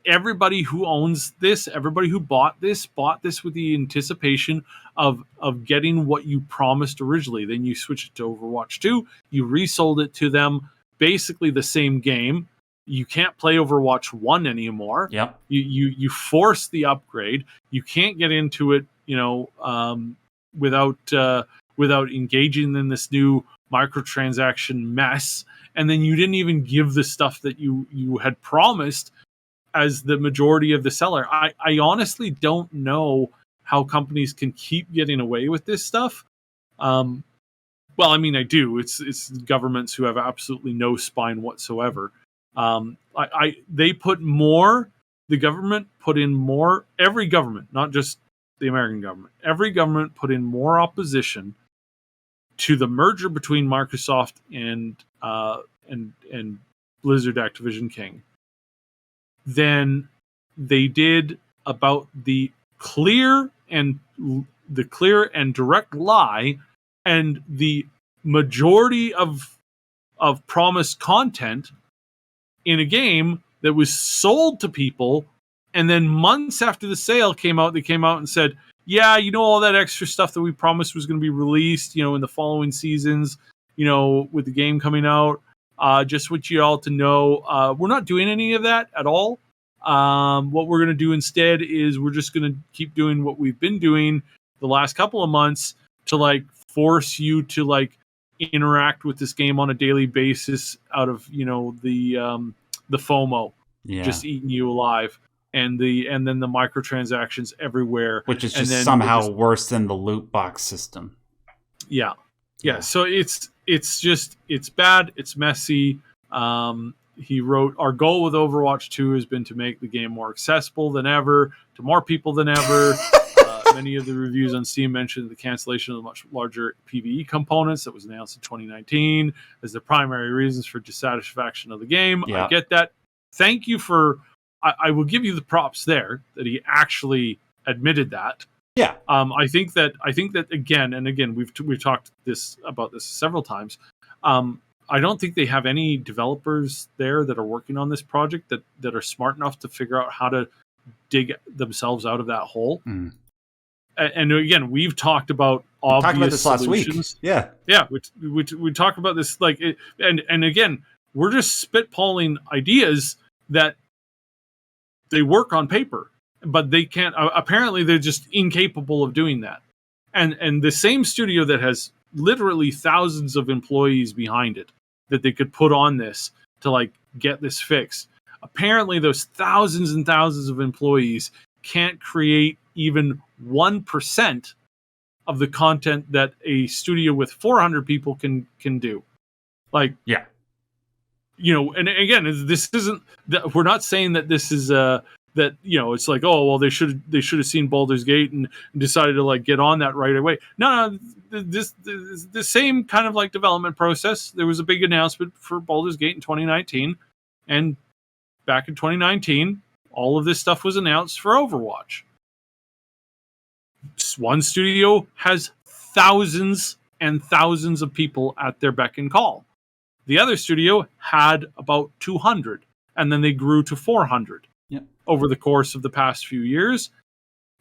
Everybody who owns this, everybody who bought this with the anticipation of getting what you promised originally. Then you switch it to Overwatch 2. You resold it to them, basically the same game, You can't play Overwatch 1 anymore. Yep. You force the upgrade. You can't get into it, without engaging in this new microtransaction mess. And then you didn't even give the stuff that you had promised as the majority of the seller. I honestly don't know how companies can keep getting away with this stuff. Well, I mean, I do. It's governments who have absolutely no spine whatsoever. The government put in more, every government, not just the American government, every government put in more opposition to the merger between Microsoft and Blizzard Activision King than they did about the clear and direct lie and the majority of promised content in a game that was sold to people, and then months after the sale came out, they came out and said, yeah, all that extra stuff that we promised was going to be released, in the following seasons, with the game coming out. Just want you all to know, we're not doing any of that at all. What we're going to do instead is we're just going to keep doing what we've been doing the last couple of months to force you to interact with this game on a daily basis out of, the FOMO, just eating you alive. And then the microtransactions everywhere, which is just somehow worse than the loot box system. Yeah. So it's bad. It's messy. He wrote, our goal with Overwatch 2 has been to make the game more accessible than ever to more people than ever. Many of the reviews on Steam mentioned the cancellation of the much larger PvE components that was announced in 2019 as the primary reasons for dissatisfaction of the game. Yeah. I get that. Thank you for. I will give you the props there that he actually admitted that. Yeah. I think that again, we've talked about this several times. I don't think they have any developers there that are working on this project that are smart enough to figure out how to dig themselves out of that hole. Mm. And again, we've talked about obvious solutions. Last week. Yeah. We talked about this and again, we're just spitballing ideas that they work on paper, but they can't. Apparently, they're just incapable of doing that. And the same studio that has literally thousands of employees behind it that they could put on this to get this fixed. Apparently, those thousands and thousands of employees can't create even 1% of the content that a studio with 400 people can do. Yeah. And again, this isn't. We're not saying that this is that it's they should have seen Baldur's Gate and decided to get on that right away. No, this the same kind of development process. There was a big announcement for Baldur's Gate in 2019, and back in 2019, all of this stuff was announced for Overwatch. One studio has thousands and thousands of people at their beck and call. The other studio had about 200, and then they grew to 400 over the course of the past few years.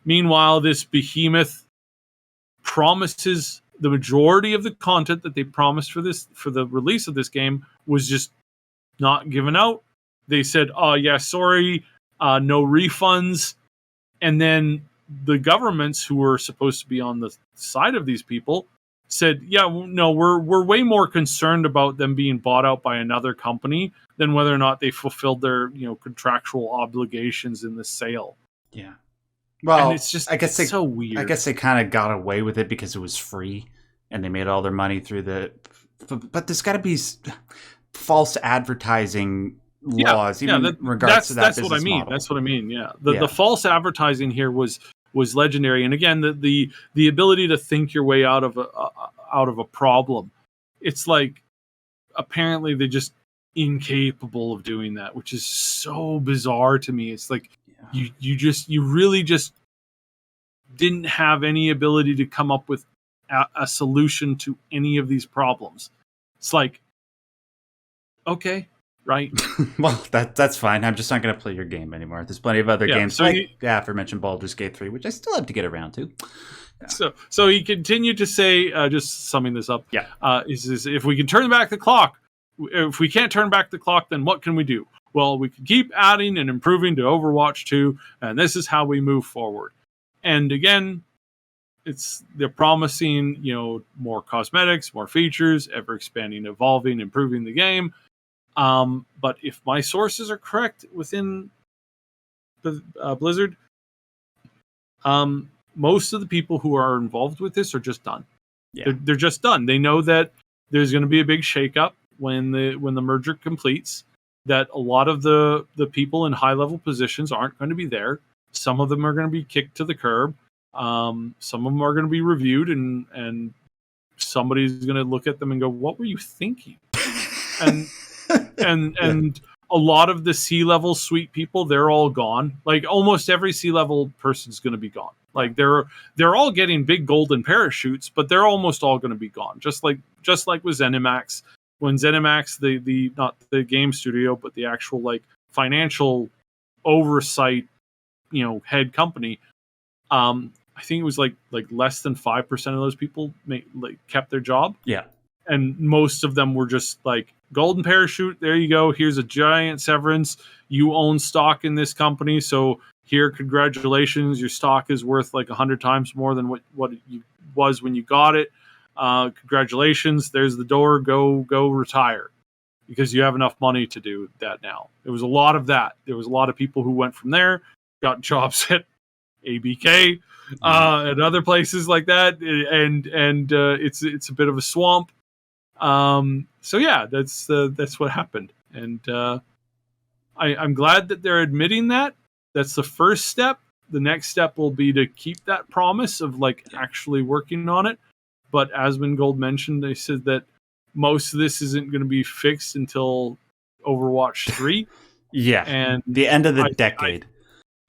Meanwhile, this behemoth promises the majority of the content that they promised for the release of this game was just not given out. They said, sorry, no refunds. And then the governments who were supposed to be on the side of these people said, no, we're way more concerned about them being bought out by another company than whether or not they fulfilled their contractual obligations in the sale. Yeah. Well, and it's just it's so weird. I guess they kind of got away with it because it was free and they made all their money through but there's got to be false advertising laws in regards to that that's what I mean. Model. That's what I mean. Yeah. The false advertising here was legendary. And again, the ability to think your way out of a problem. It's apparently they're just incapable of doing that, which is so bizarre to me. It's you really just didn't have any ability to come up with a solution to any of these problems. It's okay, right? Well, that's fine. I'm just not going to play your game anymore. There's plenty of other games, aforementioned Baldur's Gate 3, which I still have to get around to. Yeah. So he continued to say, just summing this up, is if we can turn back the clock, if we can't turn back the clock, then what can we do? well, we could keep adding and improving to Overwatch 2, and this is how we move forward. And again, they're promising, more cosmetics, more features, ever expanding, evolving, improving the game. But if my sources are correct within the Blizzard, most of the people who are involved with this are just done. Yeah. They're just done. They know that there's going to be a big shakeup when the merger completes. That a lot of the people in high level positions aren't going to be there. Some of them are going to be kicked to the curb. Some of them are going to be reviewed, and somebody's going to look at them and go, "What were you thinking?" And a lot of the C-level suite people, they're all gone. Like almost every C-level person's going to be gone. Like they're all getting big golden parachutes, but they're almost all going to be gone. Just like with ZeniMax, when ZeniMax, the not the game studio, but the actual like financial oversight, head company, I think it was like less than 5% of those people kept their job. Yeah. And most of them were just like, golden parachute, there you go. Here's a giant severance. You own stock in this company. So here, congratulations. Your stock is worth like 100 times more than what it was when you got it. Congratulations. There's the door. Go retire because you have enough money to do that now. There was a lot of that. There was a lot of people who went from there, got jobs at ABK, and other places like that. And it's a bit of a swamp. So yeah, that's what happened, and I'm glad that they're admitting that. That's the first step. The next step will be to keep that promise of like actually working on it. But as Gold mentioned, they said that most of this isn't going to be fixed until Overwatch 3. Yeah, and the end of the decade.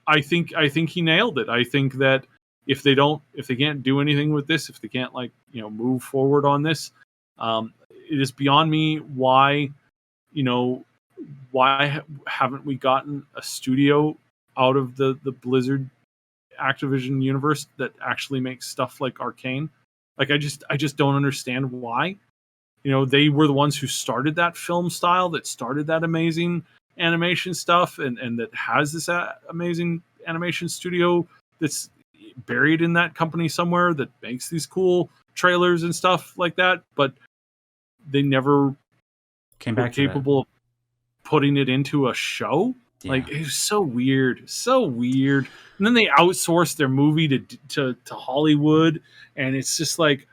I think he nailed it. I think that if they can't do anything with this, if they can't move forward on this. It is beyond me why haven't we gotten a studio out of the Blizzard Activision universe that actually makes stuff like Arcane? Like I just don't understand why. They were the ones who started that film style, that started that amazing animation stuff, and that has this amazing animation studio that's buried in that company somewhere that makes these cool trailers and stuff like that, but they never were capable of putting it into a show. Yeah. Like it was so weird. And then they outsourced their movie to Hollywood, and it's just like,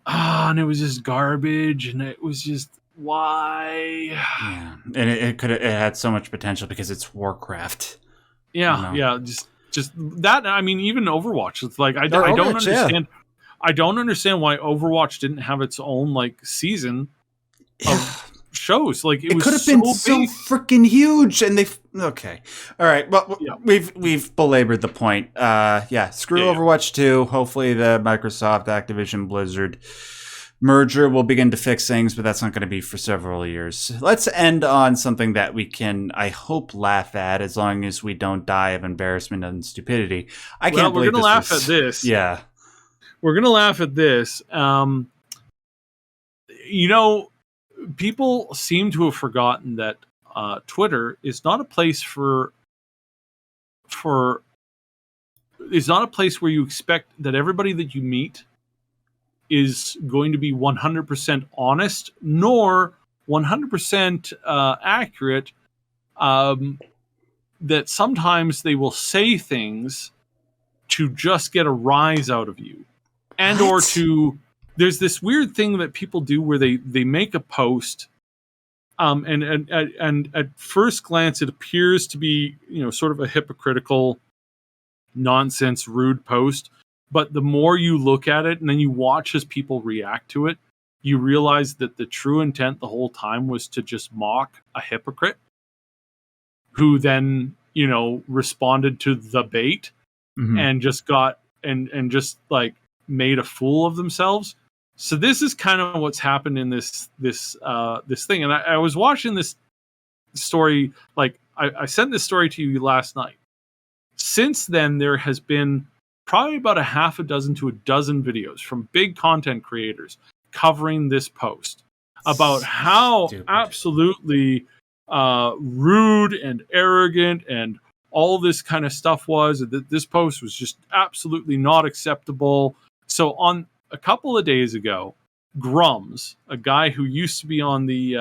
and it was just garbage, and it was just why. Yeah, and it had so much potential because it's Warcraft. Yeah, yeah, just that. I mean, even Overwatch. It's like I don't understand. Yeah. I don't understand why Overwatch didn't have its own like season of shows. Like it could have been so freaking huge, and okay. All right. Well, we've belabored the point. Screw Overwatch 2. Hopefully, the Microsoft Activision Blizzard merger will begin to fix things, but that's not going to be for several years. Let's end on something that we can, I hope, laugh at, as long as we don't die of embarrassment and stupidity. I can't believe we're going to laugh at this. Yeah. We're going to laugh at this. People seem to have forgotten that Twitter is not a place is not a place where you expect that everybody that you meet is going to be 100% honest, nor 100% accurate. That sometimes they will say things to just get a rise out of you. And or there's this weird thing that people do where they make a post, and at first glance it appears to be sort of a hypocritical, nonsense, rude post. But the more you look at it and then you watch as people react to it, you realize that the true intent the whole time was to just mock a hypocrite, who then responded to the bait, and just got and just like made a fool of themselves. So this is kind of what's happened in this thing. And I was watching this story, like I sent this story to you last night. Since then, there has been probably about a half a dozen to a dozen videos from big content creators covering this post about how absolutely rude and arrogant and all this kind of stuff was, that this post was just absolutely not acceptable. So on a couple of days ago, Grums, a guy who used to be on the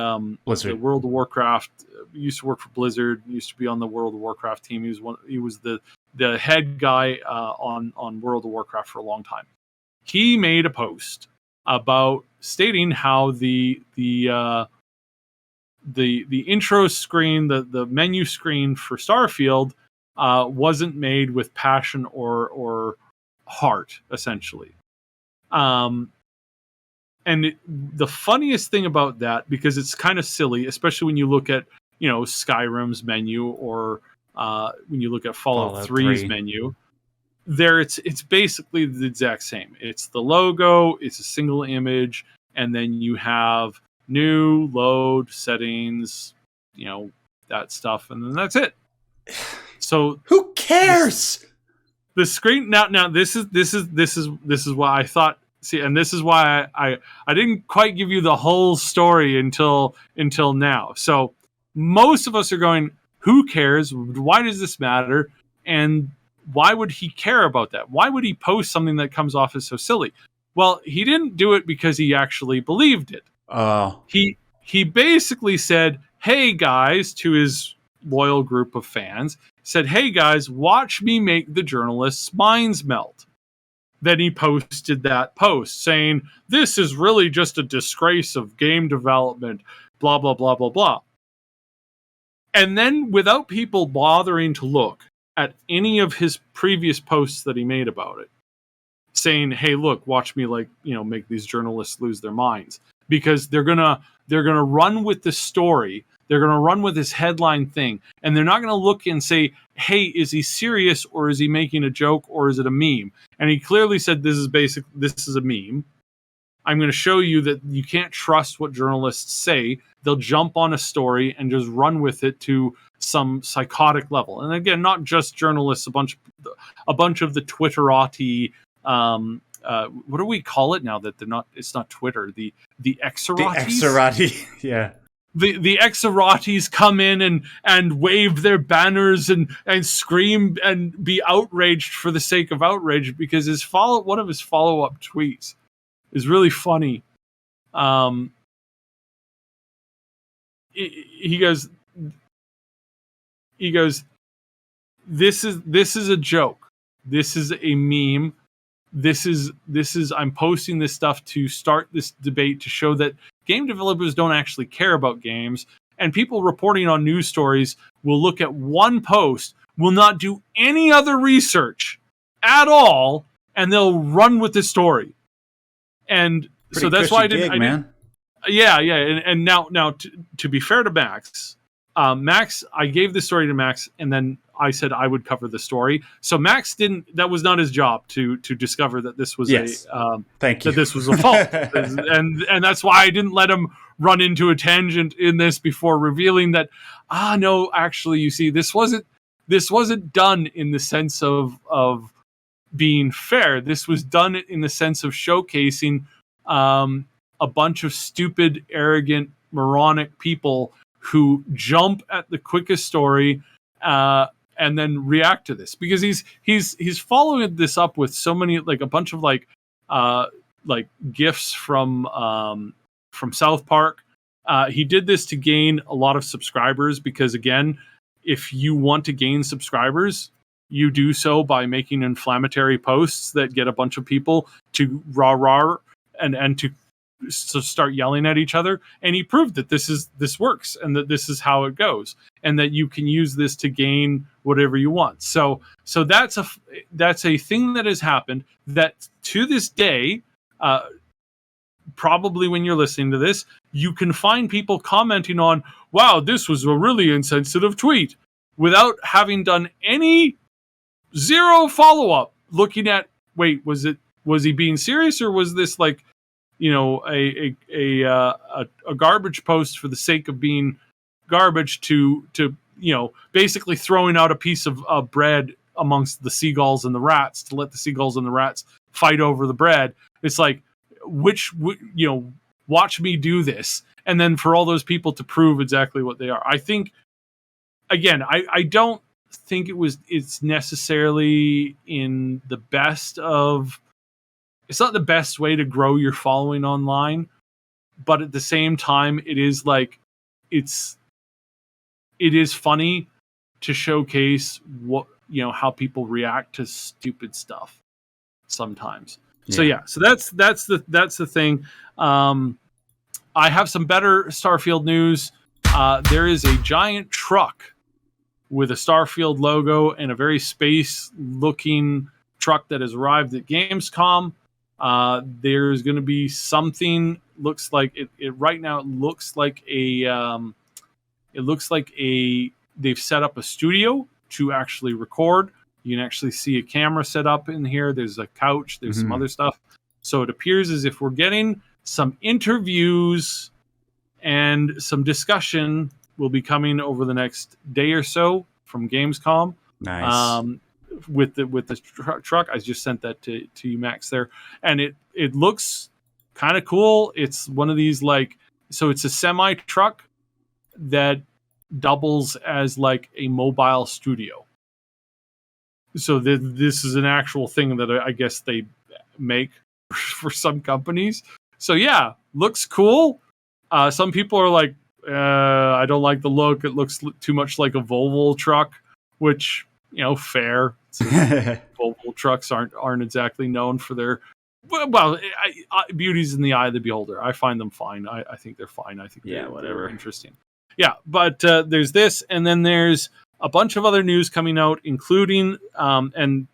World of Warcraft, used to work for Blizzard, used to be on the World of Warcraft team. He was the head guy on World of Warcraft for a long time. He made a post about stating how the intro screen, the menu screen for Starfield, wasn't made with passion or heart, essentially. And the funniest thing about that, because it's kind of silly, especially when you look at, Skyrim's menu, or when you look at Fallout 3's menu, it's basically the exact same. It's the logo, it's a single image, and then you have new, load, settings, that stuff, and then that's it. So who cares? The screen now this is why I thought. See, and this is why I didn't quite give you the whole story until now. So most of us are going, who cares? Why does this matter? And why would he care about that? Why would he post something that comes off as so silly? Well, he didn't do it because he actually believed it. He basically said, hey guys, to his loyal group of fans, said, hey guys, watch me make the journalists' minds melt. Then he posted that post saying, this is really just a disgrace of game development, blah, blah, blah, blah, blah. And then, without people bothering to look at any of his previous posts that he made about it, saying, hey, look, watch me make these journalists lose their minds, because they're gonna run with the story. They're going to run with this headline thing, and they're not going to look and say, hey, is he serious, or is he making a joke, or is it a meme? And he clearly said, this is a meme. I'm going to show you that you can't trust what journalists say. They'll jump on a story and just run with it to some psychotic level. And again, not just journalists, a bunch of the Twitterati, what do we call it now that they're not, it's not Twitter, the Exeratis? The Exerati, yeah. The Exeratis come in and wave their banners and scream and be outraged for the sake of outrage, because one of his follow-up tweets is really funny. He goes, this is a joke. This is a meme. This is I'm posting this stuff to start this debate, to show that game developers don't actually care about games, and people reporting on news stories will look at one post, will not do any other research at all, and they'll run with the story. And so that's why I didn't. Yeah. And now to be fair to Max, I gave the story to Max, and then I said I would cover the story. So Max that was not his job to discover that this was thank you. That this was a fault. and that's why I didn't let him run into a tangent in this before revealing that, no, actually, you see, this wasn't done in the sense of being fair. This was done in the sense of showcasing a bunch of stupid, arrogant, moronic people who jump at the quickest story and then react to this, because he's following this up with so many, like a bunch of like gifs from South Park. He did this to gain a lot of subscribers, because again, if you want to gain subscribers, you do so by making inflammatory posts that get a bunch of people to rah and to start yelling at each other. And he proved that this works, and that this is how it goes, and that you can use this to gain whatever you want. So that's a thing that has happened, that to this day, probably when you're listening to this, you can find people commenting on, wow, this was a really insensitive tweet, without having done zero follow-up looking at, wait, was he being serious, or was this like, a garbage post for the sake of being garbage, to basically throwing out a piece of bread amongst the seagulls and the rats, to let the seagulls and the rats fight over the bread. It's like, watch me do this, and then for all those people to prove exactly what they are. I think, again, I don't think it's necessarily in the best of, it's not the best way to grow your following online, but at the same time, it is like, it is funny to showcase what, how people react to stupid stuff sometimes. Yeah. So that's the thing. I have some better Starfield news. There is a giant truck with a Starfield logo and a very space looking truck that has arrived at Gamescom. There's going to be something, looks like it right now. It looks like they've set up a studio to actually record. You can actually see a camera set up in here. There's a couch. There's some other stuff. So it appears as if we're getting some interviews and some discussion will be coming over the next day or so from Gamescom. Nice. With the truck. I just sent that to you, Max, there. And it looks kind of cool. It's one of these, like, so it's a semi truck that doubles as like a mobile studio. So this is an actual thing that I guess they make for some companies. So yeah, looks cool. Some people are like, I don't like the look. It looks too much like a Volvo truck, which, fair. Volvo trucks aren't exactly known for their, well, beauty's in the eye of the beholder. I find them fine. I think they're fine. I think they're interesting. Yeah, but there's this, and then there's a bunch of other news coming out, including and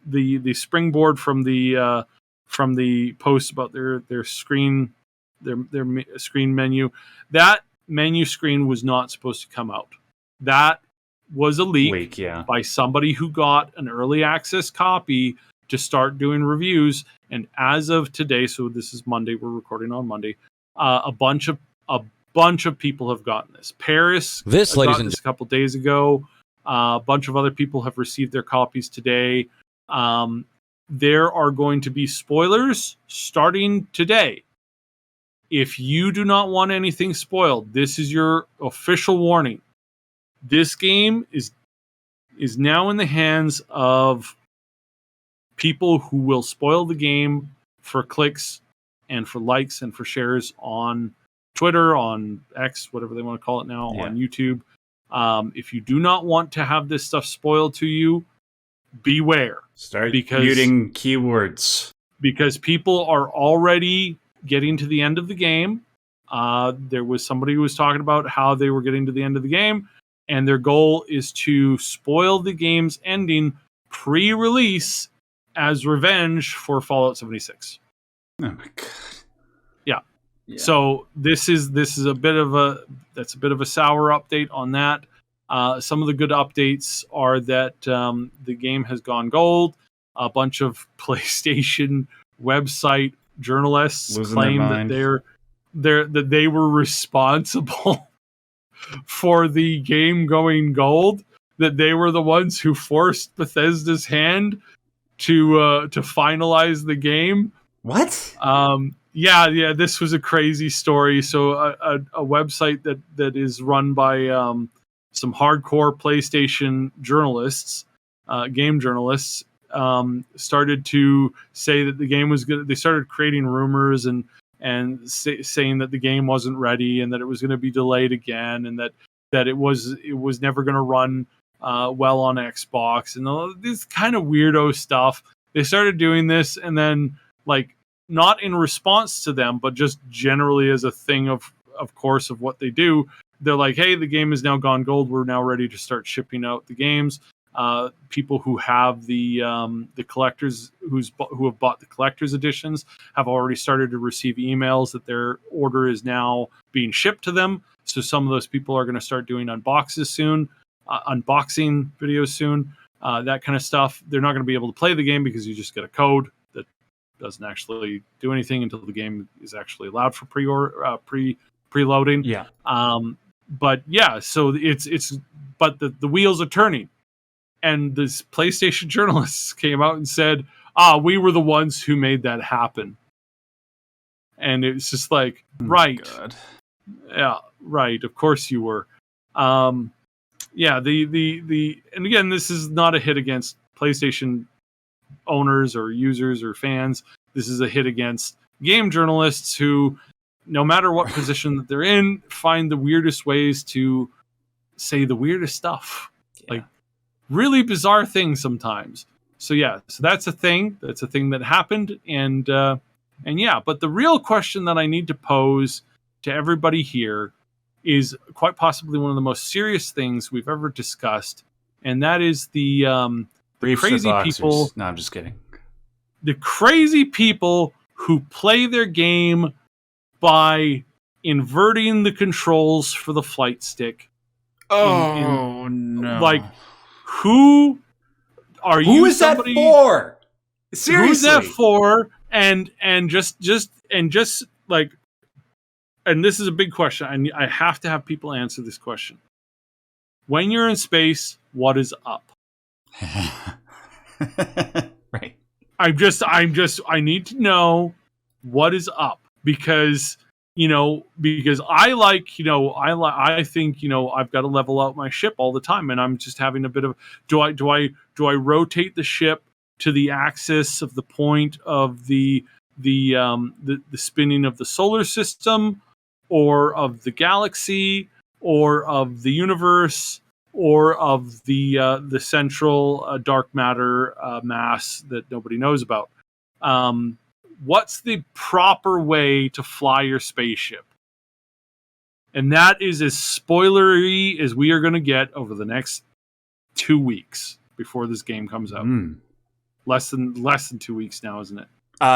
the springboard from the post about their screen, their screen menu. That menu screen was not supposed to come out. That was a leak by somebody who got an early access copy to start doing reviews. And as of today, so this is Monday, we're recording on Monday, a bunch of people have gotten this. Paris got this a couple days ago. A bunch of other people have received their copies today. There are going to be spoilers starting today. If you do not want anything spoiled, this is your official warning. This game is now in the hands of people who will spoil the game for clicks and for likes and for shares on Twitter, on X, whatever they want to call it now, on YouTube. If you do not want to have this stuff spoiled to you, beware. Start muting keywords. Because people are already getting to the end of the game. There was somebody who was talking about how they were getting to the end of the game, and their goal is to spoil the game's ending pre-release as revenge for Fallout 76. Oh my god. Yeah. So this is a bit of a sour update on that. Some of the good updates are that the game has gone gold. A bunch of PlayStation website journalists claim that that they were responsible for the game going gold. That they were the ones who forced Bethesda's hand to finalize the game. What? Yeah, this was a crazy story. So a website that is run by some hardcore PlayStation journalists, game journalists, started to say that the game was good. They started creating rumors and saying that the game wasn't ready and that it was going to be delayed again, and that it was never going to run well on Xbox, and all this kind of weirdo stuff. They started doing this, and then, like, not in response to them, but just generally as a thing of course of what they do, they're like, hey, the game has now gone gold. We're now ready to start shipping out the games. People who have the collectors, who have bought the collector's editions, have already started to receive emails that their order is now being shipped to them. So some of those people are going to start doing unboxing videos soon, that kind of stuff. They're not going to be able to play the game because you just get a code that doesn't actually do anything until the game is actually allowed for preloading. Yeah. But yeah, so but the wheels are turning. And this PlayStation journalists came out and said, we were the ones who made that happen. And it's just like, right. God. Yeah, right. Of course you were. Yeah, the and again, this is not a hit against PlayStation owners or users or fans. This is a hit against game journalists who, no matter what position that they're in, find the weirdest ways to say the weirdest stuff. Yeah. Like really bizarre things sometimes. So yeah, so that's a thing. That's a thing that happened, and yeah. But the real question that I need to pose to everybody here is quite possibly one of the most serious things we've ever discussed, and that is the crazy people. No, I'm just kidding. The crazy people who play their game by inverting the controls for the flight stick. Oh no! Like, who are you? Who is that for? Seriously, who's that for? And just like, and this is a big question. I have to have people answer this question. When you're in space, what is up? Right. I need to know what is up, because I think, I've got to level out my ship all the time, and I'm just having a bit of, do I rotate the ship to the axis of the point of the spinning of the solar system, or of the galaxy, or of the universe, or of the central dark matter mass that nobody knows about? What's the proper way to fly your spaceship? And that is as spoilery as we are going to get over the next 2 weeks before this game comes out. Less than 2 weeks now, isn't it?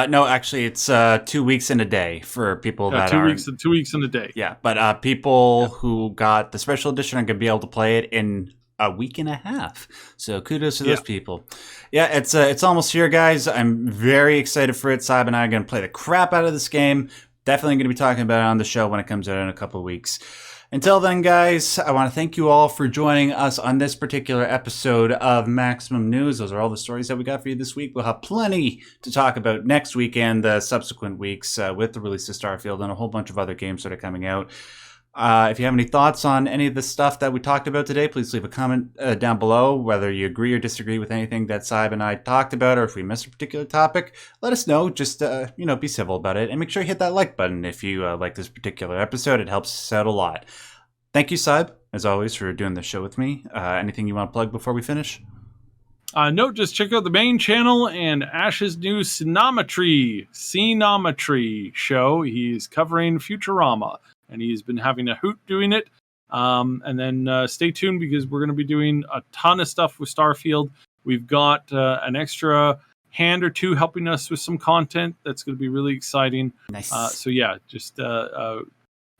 No, actually, it's 2 weeks and a day for people that 2 weeks. 2 weeks and a day. Yeah, but people who got the special edition are going to be able to play it in a week and a half. So kudos to those people. Yeah, it's almost here, guys. I'm very excited for it. Saib and I are going to play the crap out of this game. Definitely going to be talking about it on the show when it comes out in a couple of weeks. Until then, guys, I want to thank you all for joining us on this particular episode of Maximum News. Those are all the stories that we got for you this week. We'll have plenty to talk about next week and the subsequent weeks with the release of Starfield and a whole bunch of other games that are coming out. If you have any thoughts on any of the stuff that we talked about today, please leave a comment down below. Whether you agree or disagree with anything that Saib and I talked about, or if we missed a particular topic, let us know. Just be civil about it, and make sure you hit that like button if you like this particular episode. It helps us out a lot. Thank you, Saib, as always, for doing this show with me. Anything you want to plug before we finish? No, just check out the main channel and Ash's new Scenometry show. He's covering Futurama, and he's been having a hoot doing it. And then stay tuned, because we're going to be doing a ton of stuff with Starfield. We've got an extra hand or two helping us with some content that's going to be really exciting. Nice. So yeah, just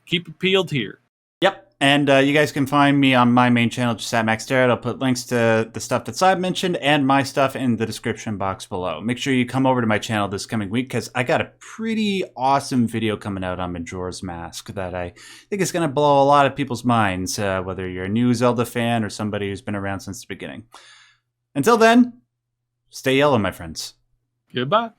keep it peeled here. Yep. And you guys can find me on my main channel, just at Max Derrat. I'll put links to the stuff that Saib mentioned and my stuff in the description box below. Make sure you come over to my channel this coming week, because I got a pretty awesome video coming out on Majora's Mask that I think is going to blow a lot of people's minds, whether you're a new Zelda fan or somebody who's been around since the beginning. Until then, stay yellow, my friends. Goodbye.